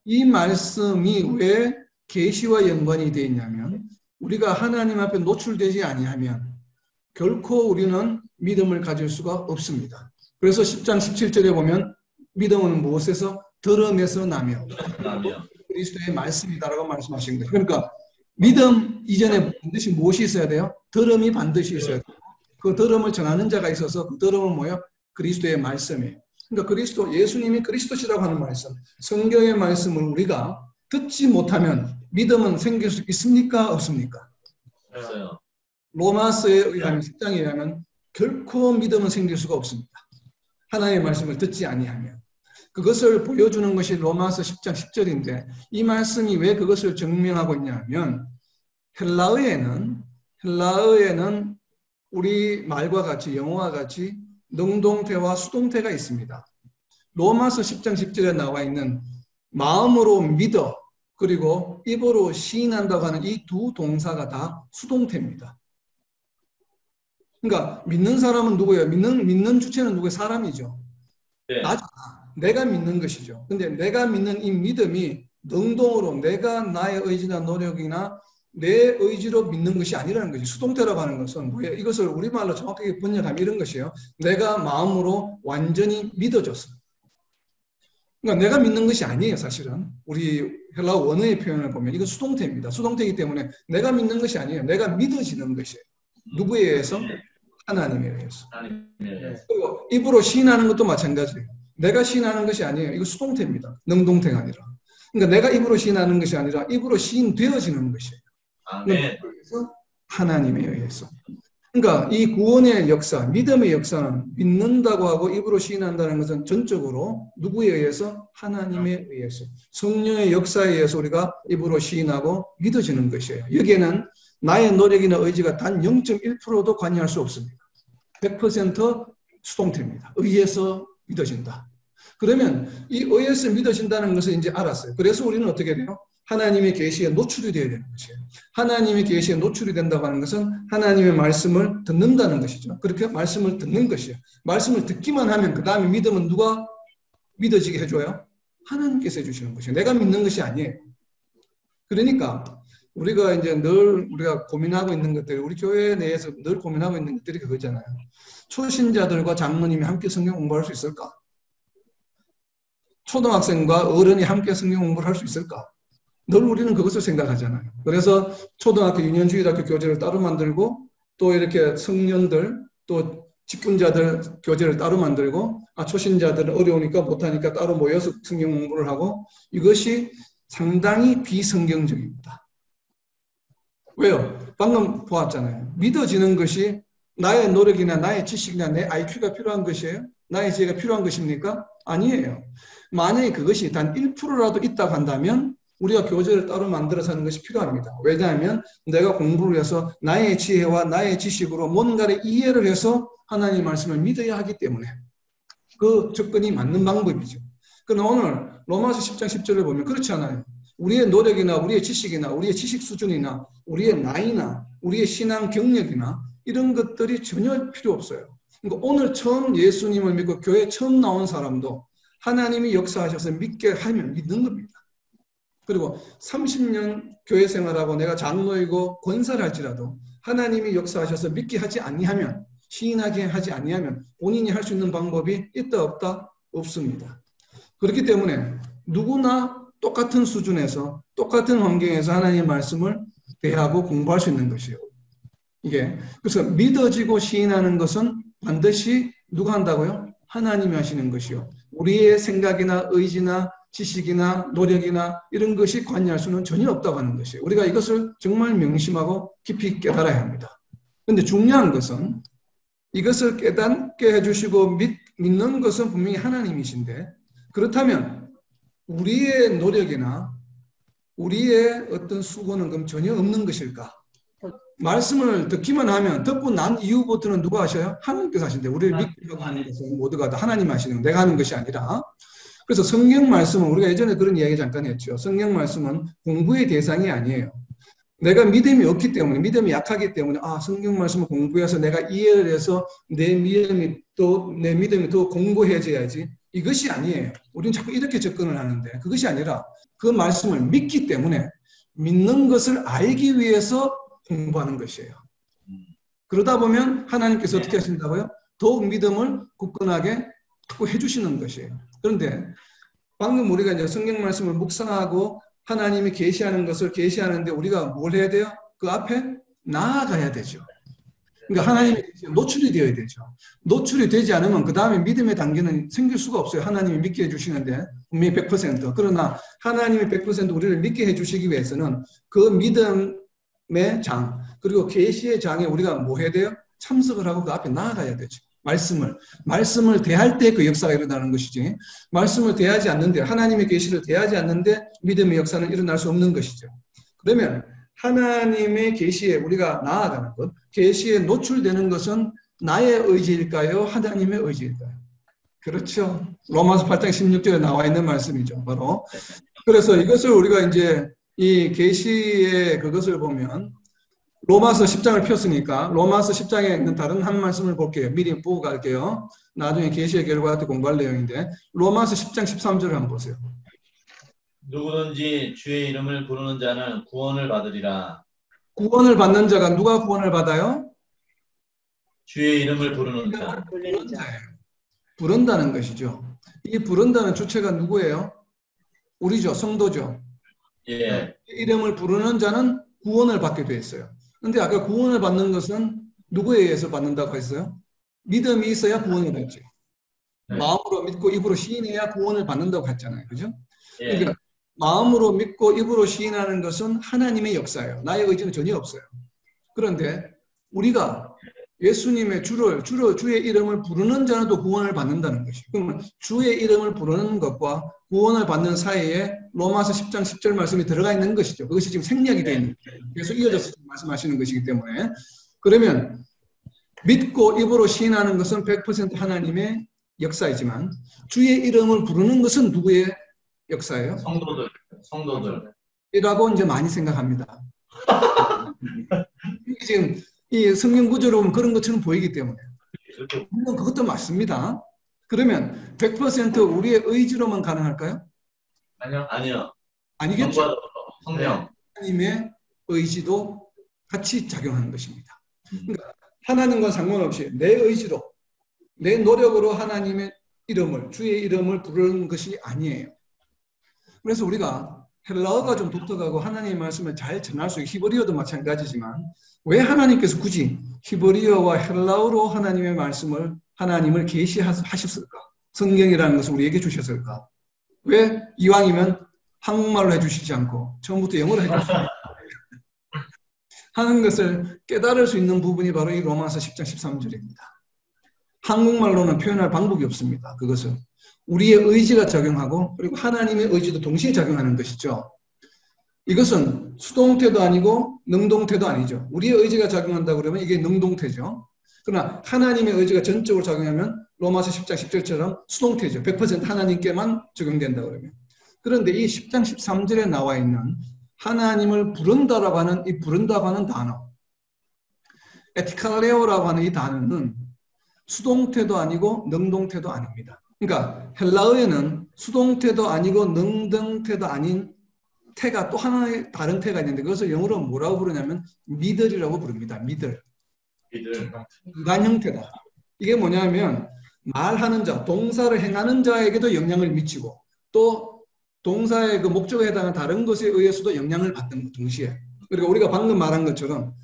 이 말씀이 왜 계시와 연관이 되어 있냐면 우리가 하나님 앞에 노출되지 아니하면 결코 우리는 믿음을 가질 수가 없습니다. 그래서 10장 17절에 보면 믿음은 무엇에서? 들음에서 나며 그리스도의 말씀이다라고 말씀하신 거예요. 그러니까 믿음 이전에 반드시 무엇이 있어야 돼요? 들음이 반드시 있어야 돼요. 그 들음을 전하는 자가 있어서 그 들음은 뭐예요? 그리스도의 말씀이에요. 그러니까 그리스도, 예수님이 그리스도시라고 하는 말씀, 성경의 말씀을 우리가 듣지 못하면 믿음은 생길 수 있습니까? 없습니까? 없어요. 로마서에 의하면 10장에 의하면 결코 믿음은 생길 수가 없습니다. 하나님의 말씀을 듣지 아니하면. 그것을 보여주는 것이 로마서 10장 10절인데 이 말씀이 왜 그것을 증명하고 있냐면 헬라어에는 우리 말과 같이 영어와 같이 능동태와 수동태가 있습니다. 로마서 10장 10절에 나와 있는 마음으로 믿어 그리고 입으로 시인한다고 하는 이 두 동사가 다 수동태입니다. 그러니까 믿는 사람은 누구예요? 믿는 주체는 누구예요? 사람이죠. 네. 내가 믿는 것이죠. 근데 내가 믿는 이 믿음이 능동으로 내가 나의 의지나 노력이나 내 의지로 믿는 것이 아니라는 거죠. 수동태라고 하는 것은 뭐예요? 이것을 우리말로 정확하게 번역하면 이런 것이에요. 내가 마음으로 완전히 믿어졌습니다. 그러니까 내가 믿는 것이 아니에요, 사실은. 우리 헬라어 원어의 표현을 보면 이건 수동태입니다. 수동태이기 때문에 내가 믿는 것이 아니에요. 내가 믿어지는 것이에요. 누구에 의해서? 하나님에 의해서. 그리고 입으로 시인하는 것도 마찬가지예요. 내가 시인하는 것이 아니에요. 이거 수동태입니다. 능동태가 아니라. 그러니까 내가 입으로 시인하는 것이 아니라 입으로 시인되어지는 것이에요. 아멘. 그래서 하나님에 의해서. 그러니까 이 구원의 역사, 믿음의 역사는 믿는다고 하고 입으로 시인한다는 것은 전적으로 누구에 의해서? 하나님에 의해서. 성령의 역사에 의해서 우리가 입으로 시인하고 믿어지는 것이에요. 여기에는 나의 노력이나 의지가 단 0.1%도 관여할 수 없습니다. 100% 수동태입니다. 의해서 믿어진다. 그러면 이 의해서 믿어진다는 것을 이제 알았어요. 그래서 우리는 어떻게 돼요? 하나님의 계시에 노출이 되어야 되는 것이에요. 하나님의 계시에 노출이 된다고 하는 것은 하나님의 말씀을 듣는다는 것이죠. 그렇게 말씀을 듣는 것이에요. 말씀을 듣기만 하면 그 다음에 믿음은 누가 믿어지게 해줘요? 하나님께서 해주시는 것이에요. 내가 믿는 것이 아니에요. 그러니까 우리가 이제 늘 우리가 고민하고 있는 것들, 우리 교회 내에서 늘 고민하고 있는 것들이 그거잖아요. 초신자들과 장로님이 함께 성경 공부할 수 있을까? 초등학생과 어른이 함께 성경 공부를 할 수 있을까? 늘 우리는 그것을 생각하잖아요. 그래서 초등학교, 유년주일학교 교재를 따로 만들고 또 이렇게 성년들, 또 직분자들 교재를 따로 만들고 초신자들은 어려우니까 못하니까 따로 모여서 성경 공부를 하고 이것이 상당히 비성경적입니다. 왜요? 방금 보았잖아요. 믿어지는 것이 나의 노력이나 나의 지식이나 내 IQ가 필요한 것이에요? 나의 지혜가 필요한 것입니까? 아니에요. 만약에 그것이 단 1%라도 있다고 한다면 우리가 교재를 따로 만들어서 하는 것이 필요합니다. 왜냐하면 내가 공부를 해서 나의 지혜와 나의 지식으로 뭔가를 이해를 해서 하나님의 말씀을 믿어야 하기 때문에 그 접근이 맞는 방법이죠. 그러나 오늘 로마서 10장 10절을 보면 그렇지 않아요. 우리의 노력이나 우리의 지식이나 우리의 지식 수준이나 우리의 나이나 우리의 신앙 경력이나 이런 것들이 전혀 필요 없어요. 그러니까 오늘 처음 예수님을 믿고 교회 처음 나온 사람도 하나님이 역사하셔서 믿게 하면 믿는 겁니다. 그리고 30년 교회 생활하고 내가 장로이고 권사를 할지라도 하나님이 역사하셔서 믿게 하지 아니하면, 시인하게 하지 아니하면 본인이 할 수 있는 방법이 있다 없다? 없습니다. 그렇기 때문에 누구나 똑같은 수준에서 똑같은 환경에서 하나님의 말씀을 대하고 공부할 수 있는 것이에요. 이게 그래서 믿어지고 시인하는 것은 반드시 누가 한다고요? 하나님이 하시는 것이요. 우리의 생각이나 의지나 지식이나 노력이나 이런 것이 관여할 수는 전혀 없다고 하는 것이에요. 우리가 이것을 정말 명심하고 깊이 깨달아야 합니다. 그런데 중요한 것은 이것을 깨닫게 해주시고 믿는 것은 분명히 하나님이신데, 그렇다면 우리의 노력이나 우리의 어떤 수고는 그럼 전혀 없는 것일까? 말씀을 듣기만 하면, 듣고 난 이후부터는 누가 하셔요? 하나님께서 하신대. 우리를 믿고 하는 것은 모두가 다 하나님 하시는, 내가 하는 것이 아니라. 그래서 성경 말씀은, 우리가 예전에 그런 이야기 잠깐 했죠. 성경 말씀은 공부의 대상이 아니에요. 내가 믿음이 없기 때문에, 믿음이 약하기 때문에 성경 말씀을 공부해서 내가 이해를 해서 내 믿음이 더 공고해져야지, 이것이 아니에요. 우리는 자꾸 이렇게 접근을 하는데 그것이 아니라 그 말씀을 믿기 때문에 믿는 것을 알기 위해서 공부하는 것이에요. 그러다 보면 하나님께서 어떻게 하신다고요? 더욱 믿음을 굳건하게 해주시는 것이에요. 그런데 방금 우리가 이제 성경 말씀을 묵상하고 하나님이 계시하는 것을 계시하는데 우리가 뭘 해야 돼요? 그 앞에 나아가야 되죠. 그러니까 하나님이 노출이 되어야 되죠. 노출이 되지 않으면 그 다음에 믿음의 단계는 생길 수가 없어요. 하나님이 믿게 해주시는데 분명히 100%. 그러나 하나님이 100% 우리를 믿게 해주시기 위해서는 그 믿음의 장, 그리고 계시의 장에 우리가 뭐 해야 돼요? 참석을 하고 그 앞에 나아가야 되죠. 말씀을 대할 때 그 역사가 일어나는 것이지, 말씀을 대하지 않는데, 하나님의 계시를 대하지 않는데 믿음의 역사는 일어날 수 없는 것이죠. 그러면 하나님의 계시에 우리가 나아가는 것, 계시에 노출되는 것은 나의 의지일까요? 하나님의 의지일까요? 그렇죠. 로마서 8장 16절에 나와 있는 말씀이죠. 바로. 그래서 이것을 우리가 이제 이 계시의 그것을 보면, 로마서 10장을 폈으니까 로마서 10장에 있는 다른 한 말씀을 볼게요. 미리 보고 갈게요. 나중에 계시의 결과 때 공부할 내용인데, 로마서 10장 13절을 한번 보세요. 누구든지 주의 이름을 부르는 자는 구원을 받으리라. 구원을 받는 자가 누가 구원을 받아요? 주의 이름을 부르는 자. 부르는 자예요. 부른다는 것이죠. 이 부른다는 주체가 누구예요? 우리죠. 성도죠. 예. 이름을 부르는 자는 구원을 받게 돼 있어요. 그런데 아까 구원을 받는 것은 누구에 의해서 받는다고 했어요? 믿음이 있어야 구원을 받죠. 네. 마음으로 믿고 입으로 시인해야 구원을 받는다고 했잖아요. 그죠? 예. 그러니까 마음으로 믿고 입으로 시인하는 것은 하나님의 역사예요. 나의 의지는 전혀 없어요. 그런데 우리가 예수님의 주의 이름을 부르는 자는 또 구원을 받는다는 것이에요. 그러면 주의 이름을 부르는 것과 구원을 받는 사이에 로마서 10장 10절 말씀이 들어가 있는 것이죠. 그것이 지금 생략이 되어 있는 거예요. 그래서 이어져서 말씀하시는 것이기 때문에, 그러면 믿고 입으로 시인하는 것은 100% 하나님의 역사이지만 주의 이름을 부르는 것은 누구의 역사예요? 성도들. 이라고 이제 많이 생각합니다. 지금 이 성경 구조로 보면 그런 것처럼 보이기 때문에. 물론 그것도 맞습니다. 그러면 100% 우리의 의지로만 가능할까요? 아니요. 아니겠죠. 성령. 하나님의 의지도 같이 작용하는 것입니다. 그러니까 하나님과 상관없이 내 의지로, 내 노력으로 하나님의 이름을, 주의 이름을 부르는 것이 아니에요. 그래서 우리가 헬라어가 좀 독특하고 하나님의 말씀을 잘 전할 수 있고, 히브리어도 마찬가지지만 왜 하나님께서 굳이 히브리어와 헬라어로 하나님의 말씀을, 하나님을 계시하셨을까? 성경이라는 것을 우리에게 주셨을까? 왜 이왕이면 한국말로 해주시지 않고 처음부터 영어로 해주시지 하는 것을 깨달을 수 있는 부분이 바로 이 로마서 10장 13절입니다. 한국말로는 표현할 방법이 없습니다. 그것은 우리의 의지가 작용하고 그리고 하나님의 의지도 동시에 작용하는 것이죠. 이것은 수동태도 아니고 능동태도 아니죠. 우리의 의지가 작용한다고 그러면 이게 능동태죠. 그러나 하나님의 의지가 전적으로 작용하면 로마서 10장 10절처럼 수동태죠. 100% 하나님께만 적용된다고 그러면. 그런데 이 10장 13절에 나와 있는 하나님을 부른다라고 하는 이 부른다고 하는 단어, 에티칼레오라고 하는 이 단어는 수동태도 아니고 능동태도 아닙니다. 그러니까 헬라어에는 수동태도 아니고 능동태도 아닌 태가 또 하나의 다른 태가 있는데 그것을 영어로 뭐라고 부르냐면 미들이라고 부릅니다. 미들. 믿을. 이반 형태다. 이게 뭐냐면 말하는 자, 동사를 행하는 자에게도 영향을 미치고 또 동사의 그 목적에 해당하는 다른 것에 의해서도 영향을 받는 것 동시에. 그리고 우리가 방금 말한 것처럼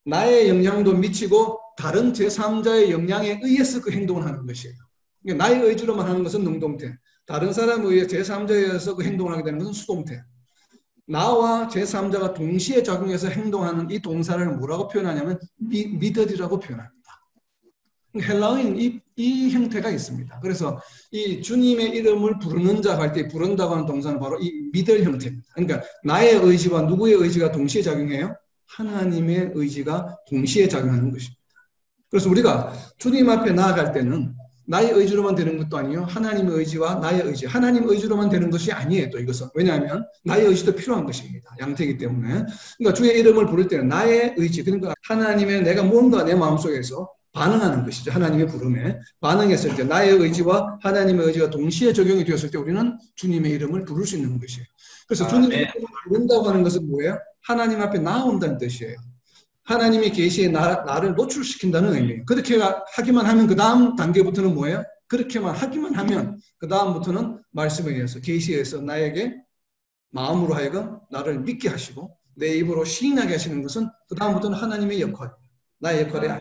나의 영향도 미치고 다른 제3자의 영향에 의해서 그 행동을 하는 것이에요. 그러니까 나의 의지로만 하는 것은 능동태. 다른 사람에 의해 제3자에 의해서 그 행동을 하게 되는 것은 수동태. 나와 제3자가 동시에 작용해서 행동하는 이 동사를 뭐라고 표현하냐면 미들이라고 표현합니다. 헬라어에는 이 형태가 있습니다. 그래서 이 주님의 이름을 부르는 자 할 때 부른다고 하는 동사는 바로 이 미들 형태입니다. 그러니까 나의 의지와 누구의 의지가 동시에 작용해요? 하나님의 의지가 동시에 작용하는 것입니다. 그래서 우리가 주님 앞에 나아갈 때는 나의 의지로만 되는 것도 아니요. 하나님의 의지와 나의 의지, 하나님의 의지로만 되는 것이 아니에요. 또 이것은. 왜냐하면 나의 의지도 필요한 것입니다. 양태이기 때문에. 그러니까 주의 이름을 부를 때는 나의 의지, 그러니까 하나님의 내가 뭔가 내 마음속에서 반응하는 것이죠. 하나님의 부름에 반응했을 때 나의 의지와 하나님의 의지가 동시에 적용이 되었을 때 우리는 주님의 이름을 부를 수 있는 것이에요. 그래서 주님의 이름을 부른다고 하는 것은 뭐예요? 하나님 앞에 나온다는 뜻이에요. 하나님의 계시에 나를 노출시킨다는 의미예요. 그렇게 하기만 하면 그 다음 단계부터는 뭐예요? 그렇게만 하기만 하면 그 다음부터는 말씀에 의해서 계시에 의해서 나에게 마음으로 하여금 나를 믿게 하시고 내 입으로 시인하게 하시는 것은 그 다음부터는 하나님의 역할입니다. 나의 역할이 아니에요.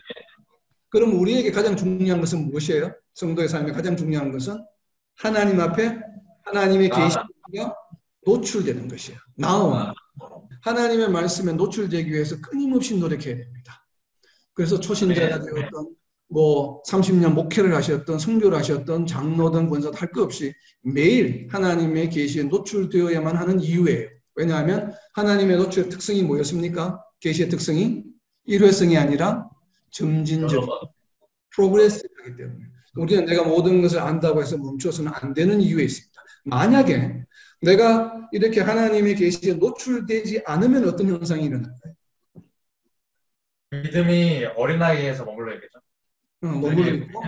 그럼 우리에게 가장 중요한 것은 무엇이에요? 성도의 삶에 가장 중요한 것은 하나님 앞에 하나님의 계시가 노출되는 것이에요. 나오는. 하나님의 말씀에 노출되기 위해서 끊임없이 노력해야 됩니다. 그래서 초신자가 되었던 30년 목회를 하셨던 선교를 하셨던 장로든 권사든 할 것 없이 매일 하나님의 계시에 노출되어야만 하는 이유예요. 왜냐하면 하나님의 노출의 특성이 뭐였습니까? 계시의 특성이 일회성이 아니라 점진적 프로그레스하기 때문에 우리는 내가 모든 것을 안다고 해서 멈춰서는 안 되는 이유에 있습니다. 만약에 내가 이렇게 하나님의 계시에 노출되지 않으면 어떤 현상이 일어날까요? 믿음이 어린아이에서 머물러 있겠죠. 머물러 있고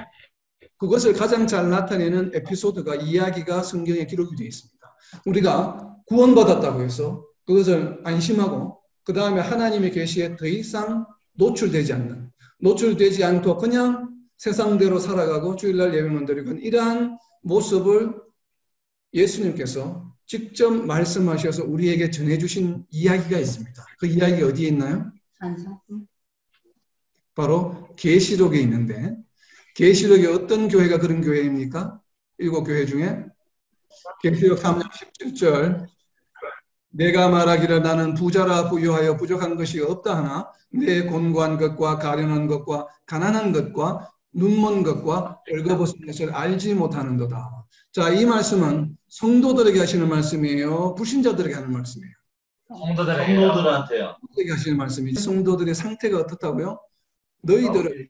그것을 가장 잘 나타내는 에피소드가 이야기가 성경에 기록이 되어 있습니다. 우리가 구원받았다고 해서 그것을 안심하고 그 다음에 하나님의 계시에 더 이상 노출되지 않고 그냥 세상대로 살아가고 주일날 예배만 드리고 이러한 모습을 예수님께서 직접 말씀하셔서 우리에게 전해주신 이야기가 있습니다. 그 이야기 어디에 있나요? 바로 계시록에 있는데 계시록에 어떤 교회가 그런 교회입니까? 7교회 중에 계시록 3장 17절 내가 말하기를 나는 부자라 부유하여 부족한 것이 없다 하나 내 곤고한 것과 가련한 것과 가난한 것과 눈먼 것과 벌거벗은 것을 알지 못하는도다. 자, 이 말씀은 성도들에게 하시는 말씀이에요? 불신자들에게 하는 말씀이에요? 성도들한테요. 성도들에게 하시는 말씀이죠. 성도들의 상태가 어떻다고요?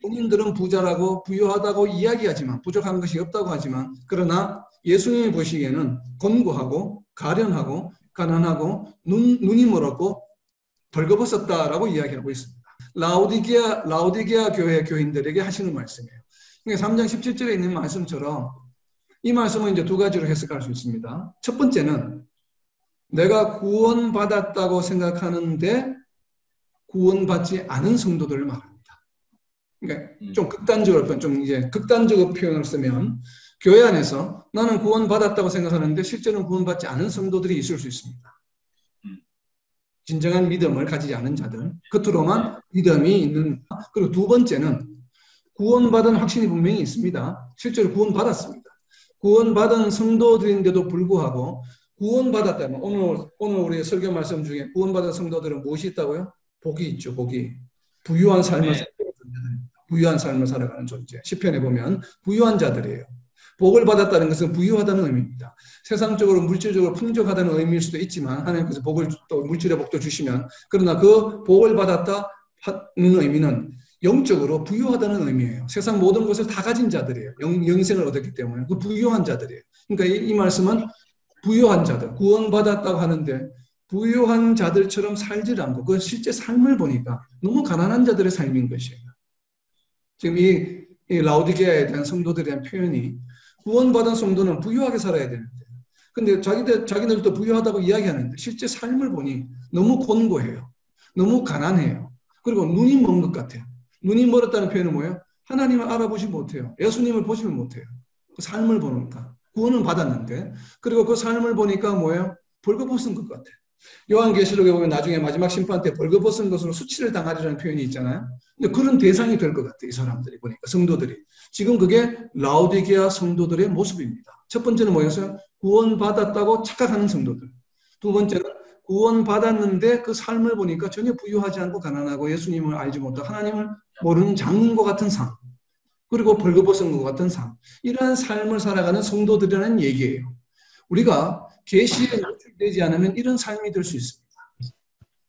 본인들은 부자라고 부유하다고 이야기하지만 부족한 것이 없다고 하지만 그러나 예수님이 보시기에는 곤고하고 가련하고 가난하고 눈이 멀었고 벌거벗었다라고 이야기하고 있습니다. 라오디게아 교회 교인들에게 하시는 말씀이에요. 그러니까 3장 17절에 있는 말씀처럼 이 말씀은 이제 두 가지로 해석할 수 있습니다. 첫 번째는 내가 구원받았다고 생각하는데 구원받지 않은 성도들을 말합니다. 그러니까 좀 극단적으로 표현을 쓰면 교회 안에서 나는 구원받았다고 생각하는데 실제로는 구원받지 않은 성도들이 있을 수 있습니다. 진정한 믿음을 가지지 않은 자들, 겉으로만 믿음이 있는. 그리고 두 번째는 구원받은 확신이 분명히 있습니다. 실제로 구원받았습니다. 구원받은 성도들인데도 불구하고 구원받았다면 오늘 우리 설교 말씀 중에 구원받은 성도들은 무엇이 있다고요? 복이 있죠. 복이. 부유한 삶을 살아가는 존재들입니다. 부유한 삶을 살아가는 존재. 시편에 보면 부유한 자들이에요. 복을 받았다는 것은 부유하다는 의미입니다. 세상적으로 물질적으로 풍족하다는 의미일 수도 있지만 하나님께서 복을 또 물질의 복도 주시면 그러나 그 복을 받았다는 의미는 영적으로 부유하다는 의미예요. 세상 모든 것을 다 가진 자들이에요. 영생을 얻었기 때문에 그 부유한 자들이에요. 그러니까 이 말씀은 부요한 자들, 구원받았다고 하는데 부요한 자들처럼 살지 않고 그 실제 삶을 보니까 너무 가난한 자들의 삶인 것이에요. 지금 이 라오디게아에 대한 성도들에 대한 표현이 구원받은 성도는 부유하게 살아야 되는데 근데 자기들도 부유하다고 이야기하는데 실제 삶을 보니 너무 곤고해요. 너무 가난해요. 그리고 눈이 먼 것 같아요. 눈이 멀었다는 표현은 뭐예요? 하나님을 알아보지 못해요. 예수님을 보지를 못해요. 그 삶을 보니까. 구원은 받았는데 그리고 그 삶을 보니까 뭐예요? 벌거벗은 것 같아요. 요한계시록에 보면 나중에 마지막 심판 때 벌거벗은 것으로 수치를 당하리라는 표현이 있잖아요. 근데 그런 대상이 될 것 같아요. 이 사람들이 보니까 성도들이. 지금 그게 라오디게아 성도들의 모습입니다. 첫 번째는 뭐였어요? 구원받았다고 착각하는 성도들. 두 번째는 구원받았는데 그 삶을 보니까 전혀 부유하지 않고 가난하고 예수님을 알지 못하고 하나님을 모르는 장님과 같은 삶. 그리고 벌거벗은 것 같은 삶. 이러한 삶을 살아가는 성도들이라는 얘기예요. 우리가 계시에 노출되지 않으면 이런 삶이 될 수 있습니다.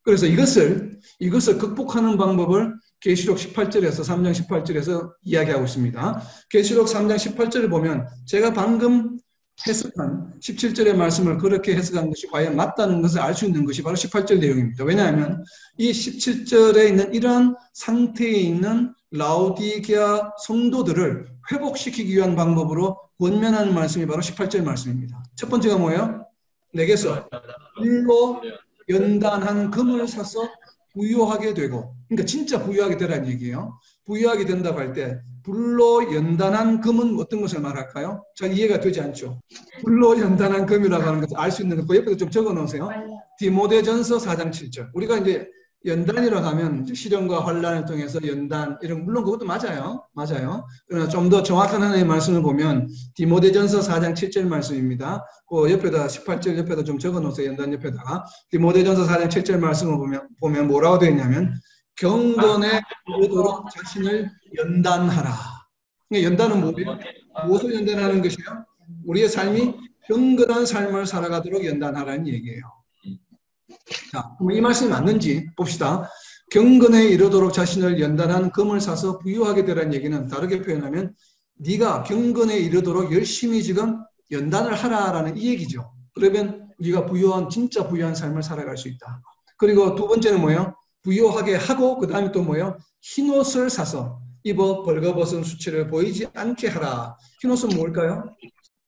그래서 이것을 극복하는 방법을 계시록 18절에서 3장 18절에서 이야기하고 있습니다. 계시록 3장 18절을 보면 제가 방금 해석한 17절의 말씀을 그렇게 해석한 것이 과연 맞다는 것을 알 수 있는 것이 바로 18절 내용입니다. 왜냐하면 이 17절에 있는 이러한 상태에 있는 라오디게아 성도들을 회복시키기 위한 방법으로 권면하는 말씀이 바로 18절 말씀입니다. 첫 번째가 뭐예요? 내게서 불로 연단한 금을 사서 부유하게 되고, 그러니까 진짜 부유하게 되라는 얘기예요. 부유하게 된다고 할 때 불로 연단한 금은 어떤 것을 말할까요? 잘 이해가 되지 않죠. 불로 연단한 금이라고 하는 것을 알 수 있는 것, 옆에도 좀 적어 놓으세요. 디모데전서 4장 7절. 우리가 이제 연단이라고 하면 시련과 환란을 통해서 연단, 이런 물론 그것도 맞아요. 그러나 좀 더 정확한 하나님의 말씀을 보면 디모데전서 4장 7절 말씀입니다. 그 옆에다 18절 옆에다 좀 적어 놓으세요. 연단 옆에다가. 디모데전서 4장 7절 말씀을 보면 뭐라고 되어 있냐면 경건에 이르도록 자신을 연단하라. 그러니까 연단은 뭐예요? 무엇을 연단하는 것이에요? 우리의 삶이 경건한 삶을 살아가도록 연단하라는 얘기예요. 자, 그럼 이 말씀이 맞는지 봅시다. 경건에 이르도록 자신을 연단한 금을 사서 부유하게 되라는 얘기는 다르게 표현하면 네가 경건에 이르도록 열심히 지금 연단을 하라라는 이 얘기죠. 그러면 네가 진짜 부유한 삶을 살아갈 수 있다. 그리고 두 번째는 뭐예요? 부유하게 하고 그 다음에 또 뭐예요? 흰옷을 사서 입어 벌거벗은 수치를 보이지 않게 하라. 흰옷은 뭘까요?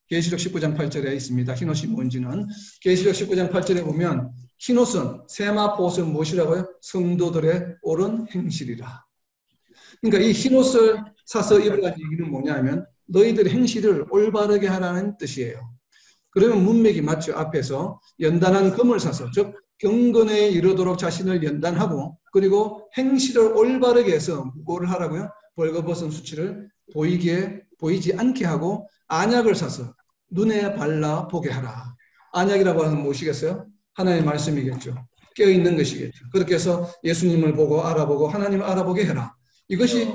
계시록 19장 8절에 있습니다. 흰옷이 뭔지는 계시록 19장 8절에 보면 흰옷은 세마포옷은 무엇이라고요? 성도들의 옳은 행실이라. 그러니까 이 흰옷을 사서 입으라는 얘기는 뭐냐면 너희들의 행실을 올바르게 하라는 뜻이에요. 그러면 문맥이 맞죠. 앞에서 연단한 금을 사서 즉 경건에 이르도록 자신을 연단하고 그리고 행실을 올바르게 해서 뭐를 하라고요? 벌거벗은 수치를 보이지 않게 하고 안약을 사서 눈에 발라 보게 하라. 안약이라고 하는 무엇이겠어요? 하나님의 말씀이겠죠. 깨어있는 것이겠죠. 그렇게 해서 예수님을 보고 알아보고 하나님을 알아보게 해라. 이것이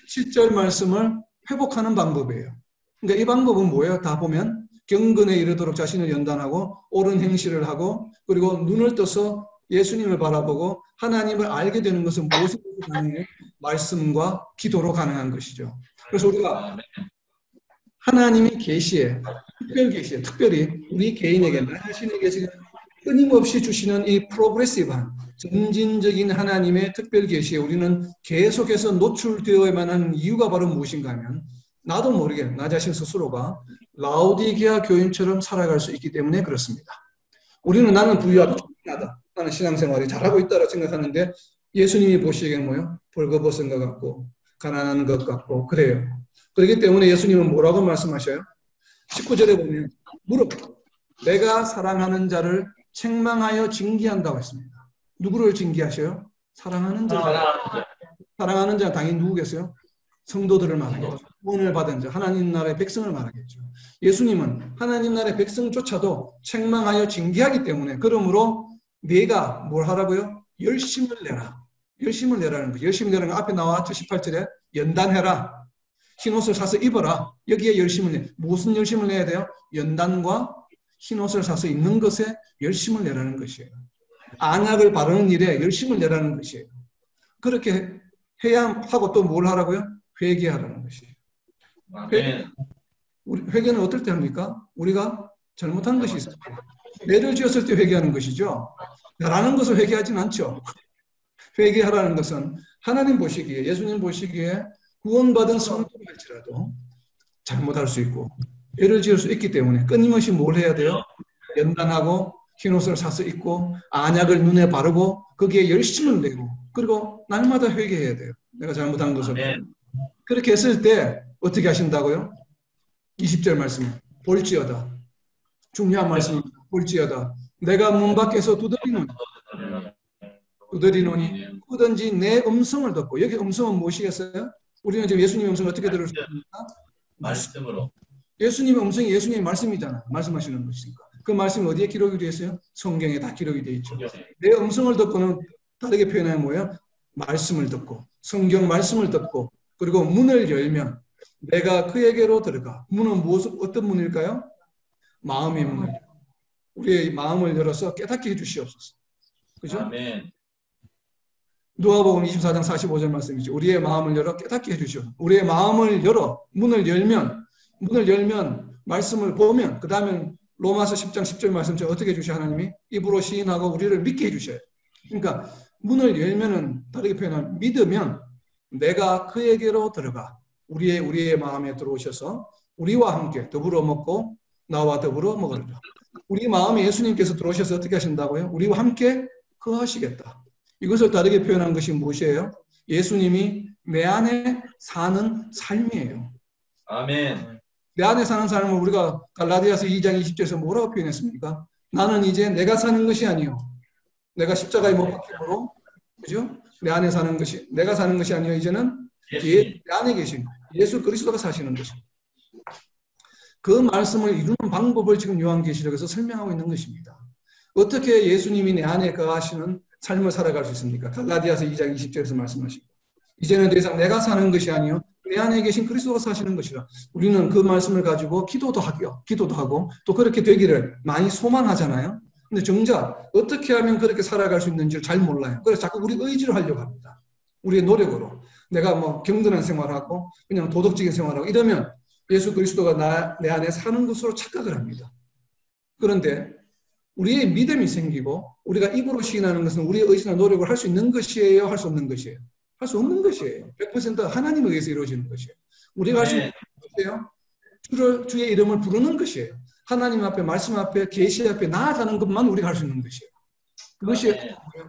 7절 말씀을 회복하는 방법이에요. 그러니까 이 방법은 뭐예요? 다 보면 경건에 이르도록 자신을 연단하고 옳은 행실을 하고 그리고 눈을 떠서 예수님을 바라보고 하나님을 알게 되는 것은 무엇으로 가능해요? 말씀과 기도로 가능한 것이죠. 그래서 우리가 하나님의 계시에 특별히 우리 개인에게 나 자신에게 지금 끊임없이 주시는 이 프로그레시브한 점진적인 하나님의 특별 계시에 우리는 계속해서 노출되어야만 하는 이유가 바로 무엇인가 하면 나도 모르게 나 자신 스스로가 라오디게아 교인처럼 살아갈 수 있기 때문에 그렇습니다. 우리는 나는 부유하고 충분하다. 나는 신앙생활이 잘하고 있다고 생각하는데 예수님이 보시기에는 뭐예요? 벌거벗은 것 같고 가난한 것 같고 그래요. 그렇기 때문에 예수님은 뭐라고 말씀하셔요? 19절에 보면 무릇 내가 사랑하는 자를 책망하여 징계한다고 했습니다. 누구를 징계하셔요? 사랑하는 자. 사랑하는 자는 당연히 누구겠어요? 성도들을 말하겠죠. 구원을 받은 자, 하나님 나라의 백성을 말하겠죠. 예수님은 하나님 나라의 백성조차도 책망하여 징계하기 때문에 그러므로 내가 뭘 하라고요? 열심을 내라. 열심을 내라는 거예요. 열심을 내라는 거 앞에 나왔죠. 18절에 연단해라. 흰옷을 사서 입어라. 여기에 열심을 내. 무슨 열심을 내야 돼요? 연단과 흰옷을 사서 입는 것에 열심을 내라는 것이에요. 안약을 바르는 일에 열심을 내라는 것이에요. 그렇게 해야 하고 또 뭘 하라고요? 회개하라는 것이에요. 회개는 어떨 때 합니까? 우리가 잘못한 것이 있을 때. 매를 지었을 때 회개하는 것이죠. 나라는 것을 회개하진 않죠. 회개하라는 것은 하나님 보시기에, 예수님 보시기에 구원받은 성도일지라도 잘못할 수 있고 죄를 지을 수 있기 때문에 끊임없이 뭘 해야 돼요? 연단하고 흰옷을 사서 입고 안약을 눈에 바르고 거기에 열심을 내고 그리고 날마다 회개해야 돼요. 내가 잘못한 것을. 아멘. 그렇게 했을 때 어떻게 하신다고요? 20절 말씀. 볼지어다. 중요한 말씀입니다. 볼지어다. 내가 문 밖에서 두드리노니 누구든지 내 음성을 듣고, 여기 음성은 무엇이겠어요? 우리는 지금 예수님의 음성을 어떻게 들을 수 있습니까? 말씀으로. 예수님의 음성이 예수님의 말씀이잖아요. 말씀하시는 것이니까. 그 말씀이 어디에 기록이 되어 있어요? 성경에 다 기록이 되어 있죠. 내 음성을 듣고는 다르게 표현하면 뭐예요? 말씀을 듣고, 성경 말씀을 듣고, 그리고 문을 열면 내가 그에게로 들어가. 문은 어떤 문일까요? 마음의 문을. 우리의 마음을 열어서 깨닫게 해주시옵소서. 그죠? 아멘. 누가복음 24장 45절 말씀이죠. 우리의 마음을 열어 깨닫게 해주시옵소서. 우리의 마음을 열어 문을 열면 말씀을 보면 그 다음에 로마서 10장 10절 말씀처럼 어떻게 해주셔 하나님이? 입으로 시인하고 우리를 믿게 해주셔요. 그러니까 문을 열면은 다르게 표현하면 믿으면 내가 그에게로 들어가 우리의 마음에 들어오셔서 우리와 함께 더불어 먹고 나와 더불어 먹으리라. 우리 마음에 예수님께서 들어오셔서 어떻게 하신다고요? 우리와 함께 거하시겠다. 이것을 다르게 표현한 것이 무엇이에요? 예수님이 내 안에 사는 삶이에요. 아멘. 내 안에 사는 삶을 우리가 갈라디아서 2장 20절에서 뭐라고 표현했습니까? 나는 이제 내가 사는 것이 아니요. 내가 십자가에 못 박힘으로, 그죠? 내 안에 사는 것이, 내가 사는 것이 아니요. 이제는 내 안에 계신 예수 그리스도가 사시는 것입니다. 그 말씀을 이루는 방법을 지금 요한계시록에서 설명하고 있는 것입니다. 어떻게 예수님이 내 안에 거하시는 삶을 살아갈 수 있습니까? 갈라디아서 2장 20절에서 말씀하시고 이제는 더 이상 내가 사는 것이 아니요 내 안에 계신 그리스도가 사시는 것이라. 우리는 그 말씀을 가지고 기도도 하고 또 그렇게 되기를 많이 소망하잖아요. 근데 정작 어떻게 하면 그렇게 살아갈 수 있는지를 잘 몰라요. 그래서 자꾸 우리 의지로 하려고 합니다. 우리의 노력으로. 내가 뭐 경건한 생활하고 그냥 도덕적인 생활하고 이러면 예수 그리스도가 내 안에 사는 것으로 착각을 합니다. 그런데 우리의 믿음이 생기고 우리가 입으로 시인하는 것은 우리의 의지나 노력을 할 수 있는 것이에요? 할 수 없는 것이에요? 할 수 없는 것이에요. 100% 하나님에 의해서 이루어지는 것이에요. 우리가 할 수 있는 것이에요. 주의 이름을 부르는 것이에요. 하나님 앞에, 말씀 앞에, 계시 앞에 나아가는 것만 우리가 할 수 있는 것이에요. 그것이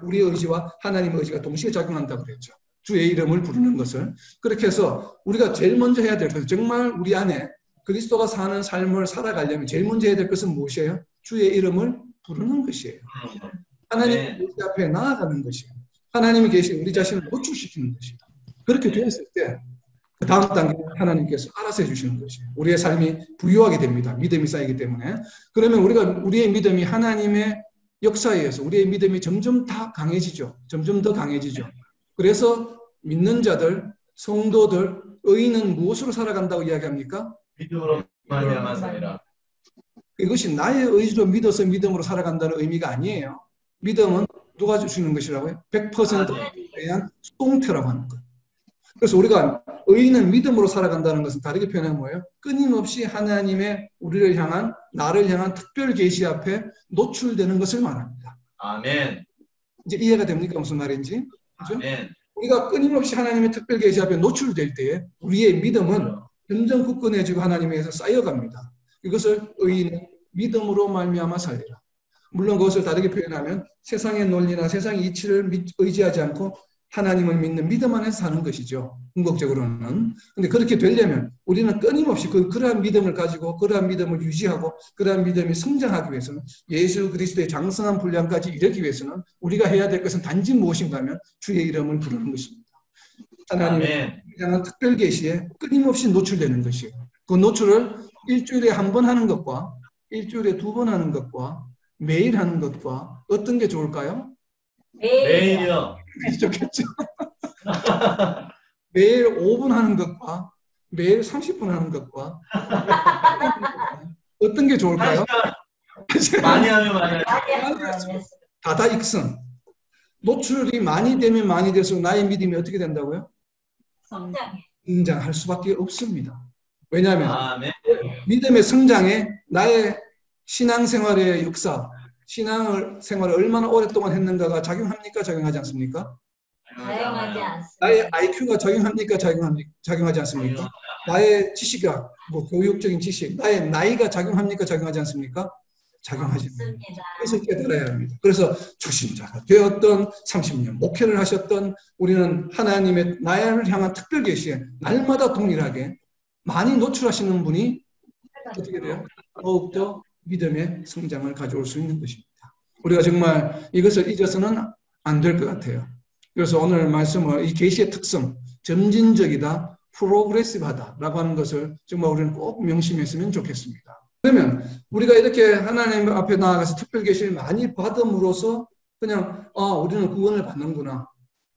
우리의 의지와 하나님의 의지가 동시에 작용한다고 그랬죠. 주의 이름을 부르는 것을. 그렇게 해서 우리가 제일 먼저 해야 될 것은 정말 우리 안에 그리스도가 사는 삶을 살아가려면 제일 먼저 해야 될 것은 무엇이에요? 주의 이름을 부르는 것이에요. 하나님의 계시 앞에 나아가는 것이에요. 하나님이 계신 우리 자신을 노출시키는 것이에요. 그렇게 되었을 때 그 다음 단계는 하나님께서 알아서 해주시는 것이에요. 우리의 삶이 부유하게 됩니다. 믿음이 쌓이기 때문에. 그러면 우리의 믿음이 하나님의 역사에 의해서 우리의 믿음이 점점 다 강해지죠. 점점 더 강해지죠. 그래서 믿는 자들, 성도들, 의인은 무엇으로 살아간다고 이야기합니까? 믿음으로 말미암았습니다. 이것이 나의 의지로 믿어서 믿음으로 살아간다는 의미가 아니에요. 믿음은 누가 주시는 것이라고요? 100%에 대한 수동태라고 하는 것. 그래서 우리가 의인은 믿음으로 살아간다는 것은 다르게 표현하면 뭐예요? 끊임없이 하나님의 나를 향한 특별 계시 앞에 노출되는 것을 말합니다. 아멘. 이제 이해가 됩니까? 무슨 말인지? 그죠? 아멘. 우리가 끊임없이 하나님의 특별 계시 앞에 노출될 때에 우리의 믿음은 점점 굳건해지고 하나님에서 쌓여갑니다. 이것을 의인은 믿음으로 말미암아 살리라. 물론 그것을 다르게 표현하면 세상의 논리나 세상의 이치를 의지하지 않고 하나님을 믿는 믿음 안에서 사는 것이죠. 궁극적으로는. 근데 그렇게 되려면 우리는 끊임없이 그러한 믿음을 가지고 그러한 믿음을 유지하고 그러한 믿음이 성장하기 위해서는 예수 그리스도의 장성한 분량까지 이르기 위해서는 우리가 해야 될 것은 단지 무엇인가 하면 주의 이름을 부르는 것입니다. 하나님의 향한 특별 계시에 끊임없이 노출되는 것이에요. 그 노출을 일주일에 한 번 하는 것과 일주일에 2번 하는 것과 매일 하는 것과 어떤 게 좋을까요? 매일이요. 좋겠죠. 매일 5분 하는 것과 매일 30분 하는 것과 어떤 게 좋을까요? 많이 하면 많이 다다익선. 노출이 많이 되면 많이 될수록 나의 믿음이 어떻게 된다고요? 성장할 수밖에 없습니다. 왜냐하면 믿음의 성장에 나의 신앙생활의 역사, 신앙생활을 얼마나 오랫동안 했는가가 작용합니까? 작용하지 않습니까? 사용하지 않습니다. 나의 IQ가 작용합니까? 작용하지 않습니까? 나의 지식학, 뭐 교육적인 지식, 나의 나이가 작용합니까? 작용하지 않습니까? 작용하지 않습니다. 그래서 깨달아야 합니다. 그래서 초신자가 되었던 30년 목회를 하셨던 우리는 하나님의 나를 향한 특별 계시에 날마다 동일하게 많이 노출하시는 분이 어떻게 돼요? 더욱더 믿음의 성장을 가져올 수 있는 것입니다. 우리가 정말 이것을 잊어서는 안 될 것 같아요. 그래서 오늘 말씀은 이 계시의 특성, 점진적이다, 프로그레시브하다라고 하는 것을 정말 우리는 꼭 명심했으면 좋겠습니다. 그러면 우리가 이렇게 하나님 앞에 나아가서 특별 계시를 많이 받음으로써 그냥 우리는 구원을 받는구나,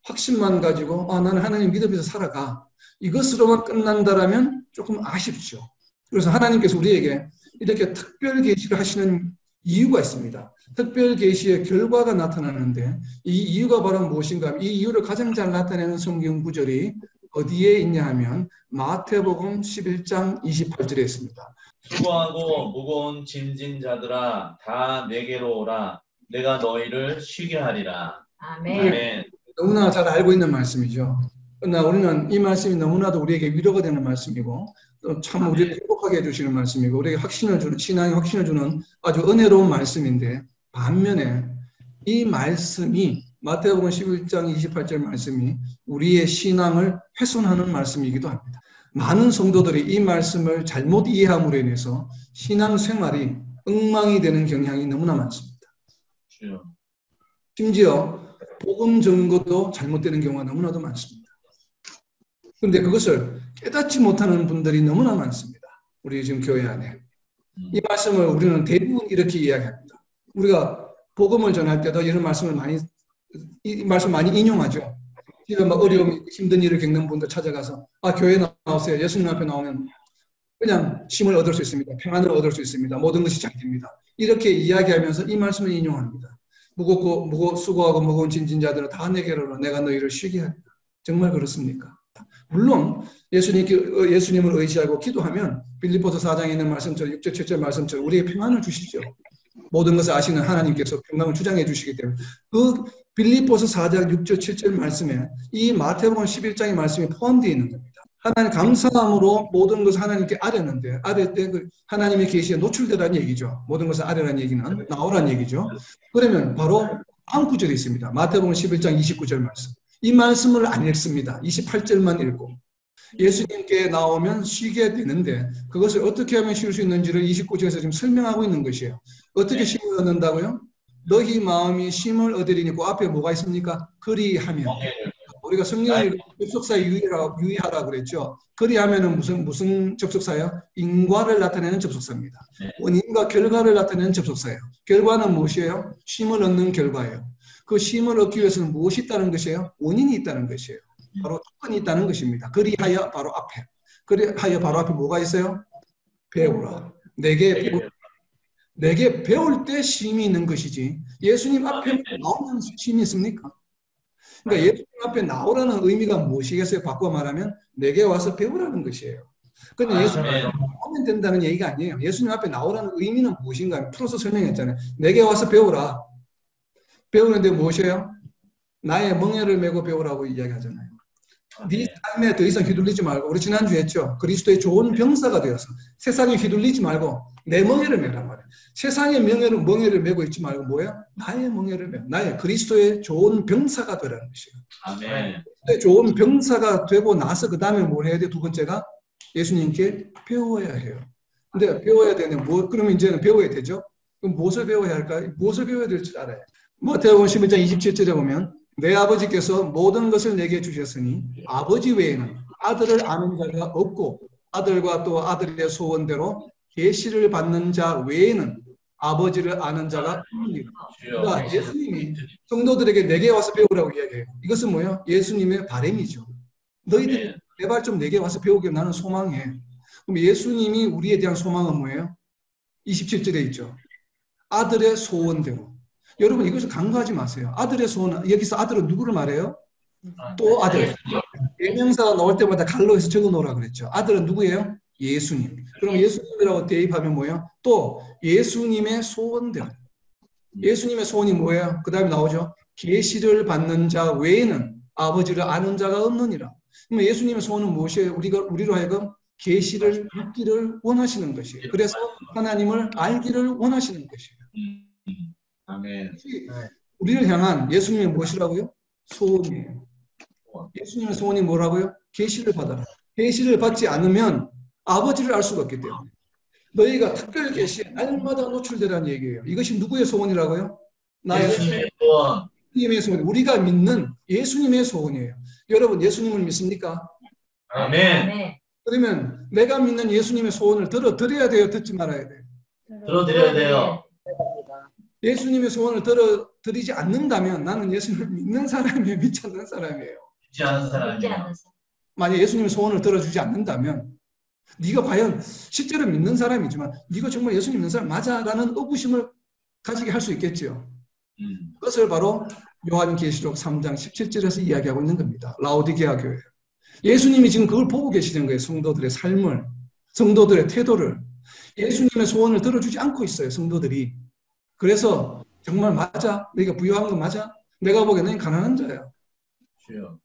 확신만 가지고 나는 하나님 믿으면서 살아가, 이것으로만 끝난다라면 조금 아쉽죠. 그래서 하나님께서 우리에게 이렇게 특별 계시를 하시는 이유가 있습니다. 특별 계시의 결과가 나타나는데 이 이유가 바로 무엇인가? 이 이유를 가장 잘 나타내는 성경 구절이 어디에 있냐 하면 마태복음 11장 28절에 있습니다. 수고하고 무거운 짐진 자들아 다 내게로 오라. 내가 너희를 쉬게 하리라. 아멘. 아멘. 너무나 잘 알고 있는 말씀이죠. 그러나 우리는 이 말씀이 너무나도 우리에게 위로가 되는 말씀이고 또 참 우리를 행복하게 해주시는 말씀이고 우리에게 확신을 주는, 신앙의 확신을 주는 아주 은혜로운 말씀인데, 반면에 이 말씀이 마태복음 11장 28절 말씀이 우리의 신앙을 훼손하는 말씀이기도 합니다. 많은 성도들이 이 말씀을 잘못 이해함으로 인해서 신앙생활이 엉망이 되는 경향이 너무나 많습니다. 주여. 심지어 복음 전거도 잘못되는 경우가 너무나도 많습니다. 그런데 그것을 깨닫지 못하는 분들이 너무나 많습니다. 우리 지금 교회 안에. 이 말씀을 우리는 대부분 이렇게 이야기합니다. 우리가 복음을 전할 때도 이런 말씀을 이 말씀 많이 인용하죠. 지금 막 어려움, 힘든 일을 겪는 분들 찾아가서 교회 나오세요. 예수님 앞에 나오면 그냥 힘을 얻을 수 있습니다. 평안을 얻을 수 있습니다. 모든 것이 잘 됩니다. 이렇게 이야기하면서 이 말씀을 인용합니다. 수고하고 무거운 짐진 자들은 다 내게로 오라. 내가 너희를 쉬게 하리라. 정말 그렇습니까? 물론 예수님을 의지하고 기도하면 빌립보서 4장에 있는 말씀처럼 6절 7절 말씀처럼 우리에게 평안을 주시죠. 모든 것을 아시는 하나님께서 평강을 주장해 주시기 때문에 그 빌립보서 4장 6절 7절 말씀에 이 마태복음 11장의 말씀이 포함되어 있는 겁니다. 하나님 감사함으로 모든 것을 하나님께 아뢰는데, 아뢰 때 그 하나님의 계시에 노출되라는 얘기죠. 모든 것을 아뢰라는 얘기는 나오라는 얘기죠. 그러면 바로 다음 구절이 있습니다. 마태복음 11장 29절 말씀. 이 말씀을 안 읽습니다. 28절만 읽고 예수님께 나오면 쉬게 되는데 그것을 어떻게 하면 쉴 수 있는지를 29절에서 지금 설명하고 있는 것이에요. 어떻게 쉼을 얻는다고요? 너희 마음이 쉼을 얻으리니 그 앞에 뭐가 있습니까? 그리하면. 우리가 성령을 접속사에 유의하라고 그랬죠. 그리하면은 무슨 접속사예요? 인과를 나타내는 접속사입니다. 원인과 결과를 나타내는 접속사예요. 결과는 무엇이에요? 쉼을 얻는 결과예요. 그 쉼을 얻기 위해서는 무엇이 있다는 것이에요? 원인이 있다는 것이에요. 바로 조건이 있다는 것입니다. 그리하여 바로 앞에. 그리하여 바로 앞에 뭐가 있어요? 배우라. 내게 배울 때 쉼이 있는 것이지 예수님 앞에 나오면 쉼이 있습니까? 그러니까 예수님 앞에 나오라는 의미가 무엇이겠어요? 바꿔 말하면 내게 와서 배우라는 것이에요. 그런데 예수님 앞에 나오면 된다는 얘기가 아니에요. 예수님 앞에 나오라는 의미는 무엇인가? 풀어서 설명했잖아요. 내게 와서 배우라. 배우는데 무엇이에요? 나의 멍에를 메고 배우라고 이야기하잖아요. 네 삶에 더 이상 휘둘리지 말고, 우리 지난주에 했죠. 그리스도의 좋은 병사가 되어서 세상에 휘둘리지 말고 내 멍에를 메란 말이에요. 세상의 멍에를 메고 있지 말고 뭐예요? 나의 멍에를 메고 나의 그리스도의 좋은 병사가 되라는 것이에요. 아멘. 그리스도의 좋은 병사가 되고 나서 그 다음에 뭘 해야 돼? 두 번째가 예수님께 배워야 해요. 근데 배워야 되는 그러면 이제는 배워야 되죠. 그럼 무엇을 배워야 할까? 무엇을 배워야 될지 알아요. 마태복음 11장 27절에 보면 내 아버지께서 모든 것을 내게 주셨으니 아버지 외에는 아들을 아는 자가 없고 아들과 또 아들의 소원대로 계시를 받는 자 외에는 아버지를 아는 자가 없느니라. 그러니까 예수님이 성도들에게 내게 와서 배우라고 이야기해요. 이것은 뭐예요? 예수님의 바람이죠. 너희들이 제발 좀 내게 와서 배우게 나는 소망해. 그럼 예수님이 우리에 대한 소망은 뭐예요? 27절에 있죠. 아들의 소원대로. 여러분 이것을 간과하지 마세요. 아들의 소원, 여기서 아들은 누구를 말해요? 또 아들. 대명사가 나올 때마다 갈로 해서 적어놓으라 그랬죠. 아들은 누구예요? 예수님. 그럼 예수님이라고 대입하면 뭐예요? 또 예수님의 소원들. 예수님의 소원이 뭐예요? 그 다음에 나오죠. 계시를 받는 자 외에는 아버지를 아는 자가 없느니라. 그럼 예수님의 소원은 무엇이에요? 우리로 하여금 계시를 받기를 원하시는 것이에요. 그래서 하나님을 알기를 원하시는 것이에요. 아멘. 우리를 향한 예수님의 무엇이라고요? 소원이에요. 예수님의 소원이 뭐라고요? 계시를 받아라. 계시를 받지 않으면 아버지를 알 수가 없기 때문에 너희가 특별 계시에 날마다 노출되라는 얘기예요. 이것이 누구의 소원이라고요? 나의 예수님의 소원. 예수님의 소원. 우리가 믿는 예수님의 소원이에요. 여러분 예수님을 믿습니까? 아멘. 네. 그러면 내가 믿는 예수님의 소원을 들어드려야 돼요? 듣지 말아야 돼요? 들어드려야 돼요. 예수님의 소원을 들어드리지 않는다면 나는 예수님을 믿는 사람이에요? 믿지 않는 사람이에요? 믿지 않은 믿지 사람이요. 않으세요. 만약 예수님의 소원을 들어주지 않는다면 네가 과연 실제로 믿는 사람이지만 네가 정말 예수님 믿는 사람 맞아? 라는 의구심을 가지게 할 수 있겠죠. 그것을 바로 요한계시록 3장 17절에서 이야기하고 있는 겁니다. 라오디게아 교회. 예수님이 지금 그걸 보고 계시는 거예요. 성도들의 삶을, 성도들의 태도를. 예수님의 소원을 들어주지 않고 있어요. 성도들이. 그래서 정말 맞아? 네가 부유한 거 맞아? 내가 보기에 너는 가난한 자야. 주여.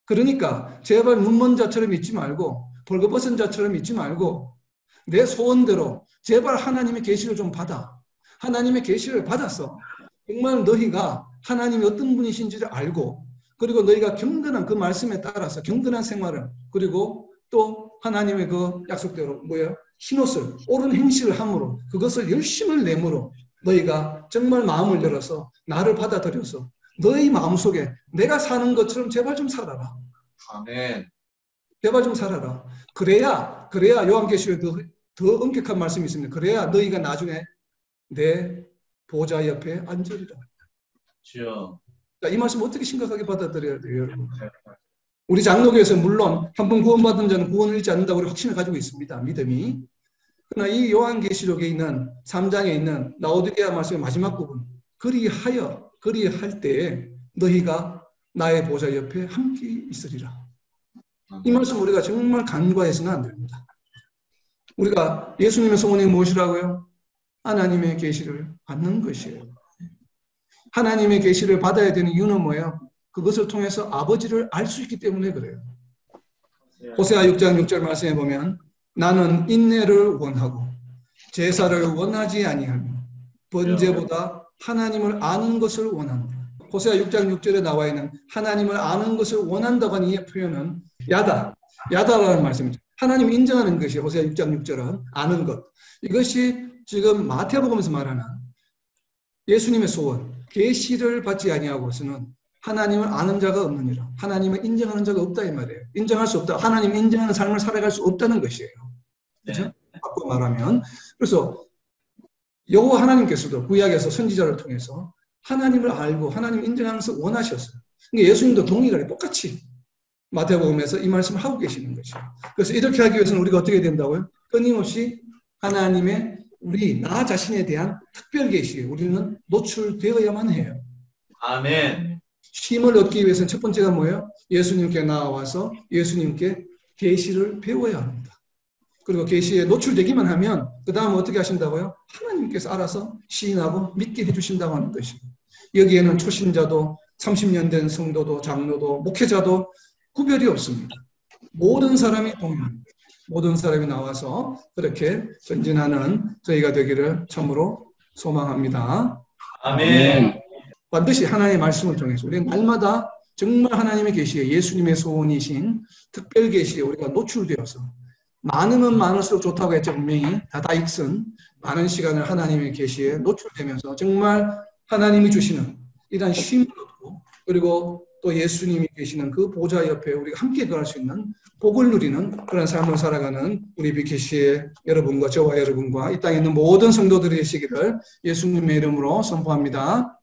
그러니까 제발 눈먼 자처럼 있지 말고 벌거벗은 자처럼 있지 말고 내 소원대로 제발 하나님의 계시를 좀 받아. 하나님의 계시를 받아서 정말 너희가 하나님이 어떤 분이신지를 알고 그리고 너희가 경건한 그 말씀에 따라서 경건한 생활을 그리고 또 하나님의 그 약속대로 뭐예요? 흰옷을 옳은 행실을 함으로 그것을 열심을 내므로 너희가 정말 마음을 열어서 나를 받아들여서 너희 마음속에 내가 사는 것처럼 제발 좀 살아라. 아멘. 제발 좀 살아라. 그래야 요한계시록에 더 엄격한 말씀이 있습니다. 그래야 너희가 나중에 내 보좌 옆에 앉으리라. 주여. 자, 이 말씀 어떻게 심각하게 받아들여야 돼요, 여러분? 우리 장로교에서 물론 한 번 구원받은 자는 구원을 잃지 않는다고 우리 확신을 가지고 있습니다. 믿음이. 그러나 이 요한계시록에 있는 3장에 있는 라오디게아 말씀의 마지막 부분 그리할 때에 너희가 나의 보좌 옆에 함께 있으리라. 이 말씀 우리가 정말 간과해서는 안 됩니다. 우리가 예수님의 소원이 무엇이라고요? 하나님의 계시를 받는 것이에요. 하나님의 계시를 받아야 되는 이유는 뭐예요? 그것을 통해서 아버지를 알 수 있기 때문에 그래요. 호세아 6장 6절 말씀에 보면 나는 인내를 원하고 제사를 원하지 아니하며 번제보다 하나님을 아는 것을 원한다. 호세아 6장 6절에 나와 있는 하나님을 아는 것을 원한다고 하는 이 표현은 야다라는 말씀이죠. 하나님을 인정하는 것이 호세아 6장 6절은 아는 것. 이것이 지금 마태복음에서 말하는 예수님의 소원, 계시를 받지 아니하고서는 하나님을 아는 자가 없느니라. 하나님을 인정하는 자가 없다 이 말이에요. 인정할 수 없다. 하나님 인정하는 삶을 살아갈 수 없다는 것이에요. 그렇죠? 바꿔 말하면 그래서 여호와 하나님께서도 구약에서 선지자를 통해서 하나님을 알고 하나님 인정하는 것을 원하셨어요. 그러니까 예수님도 동일하게 똑같이 마태복음에서 이 말씀을 하고 계시는 것이죠. 그래서 이렇게 하기 위해서는 우리가 어떻게 된다고요? 끊임없이 하나님의 나 자신에 대한 특별 계시에 우리는 노출되어야만 해요. 아멘. 힘을 얻기 위해서는 첫 번째가 뭐예요? 예수님께 나와서 예수님께 계시를 배워야 합니다. 그리고 계시에 노출되기만 하면 그 다음은 어떻게 하신다고요? 하나님께서 알아서 시인하고 믿게 해주신다고 하는 것이에요. 여기에는 초신자도 30년 된 성도도 장로도 목회자도 구별이 없습니다. 모든 사람이 동의합니다. 모든 사람이 나와서 그렇게 전진하는 저희가 되기를 참으로 소망합니다. 아멘. 반드시 하나님의 말씀을 통해서 우리는 날마다 정말 하나님의 계시에 예수님의 소원이신 특별 계시에 우리가 노출되어서 많으면 많을수록 좋다고 했죠. 분명히 다다익선 많은 시간을 하나님의 계시에 노출되면서 정말 하나님이 주시는 이러한 쉼을 얻고 그리고 또 예수님이 계시는 그 보좌 옆에 우리가 함께 거할 수 있는 복을 누리는 그런 삶을 살아가는 우리 BKC의 여러분과 저와 여러분과 이 땅에 있는 모든 성도들이 되시기를 예수님의 이름으로 선포합니다.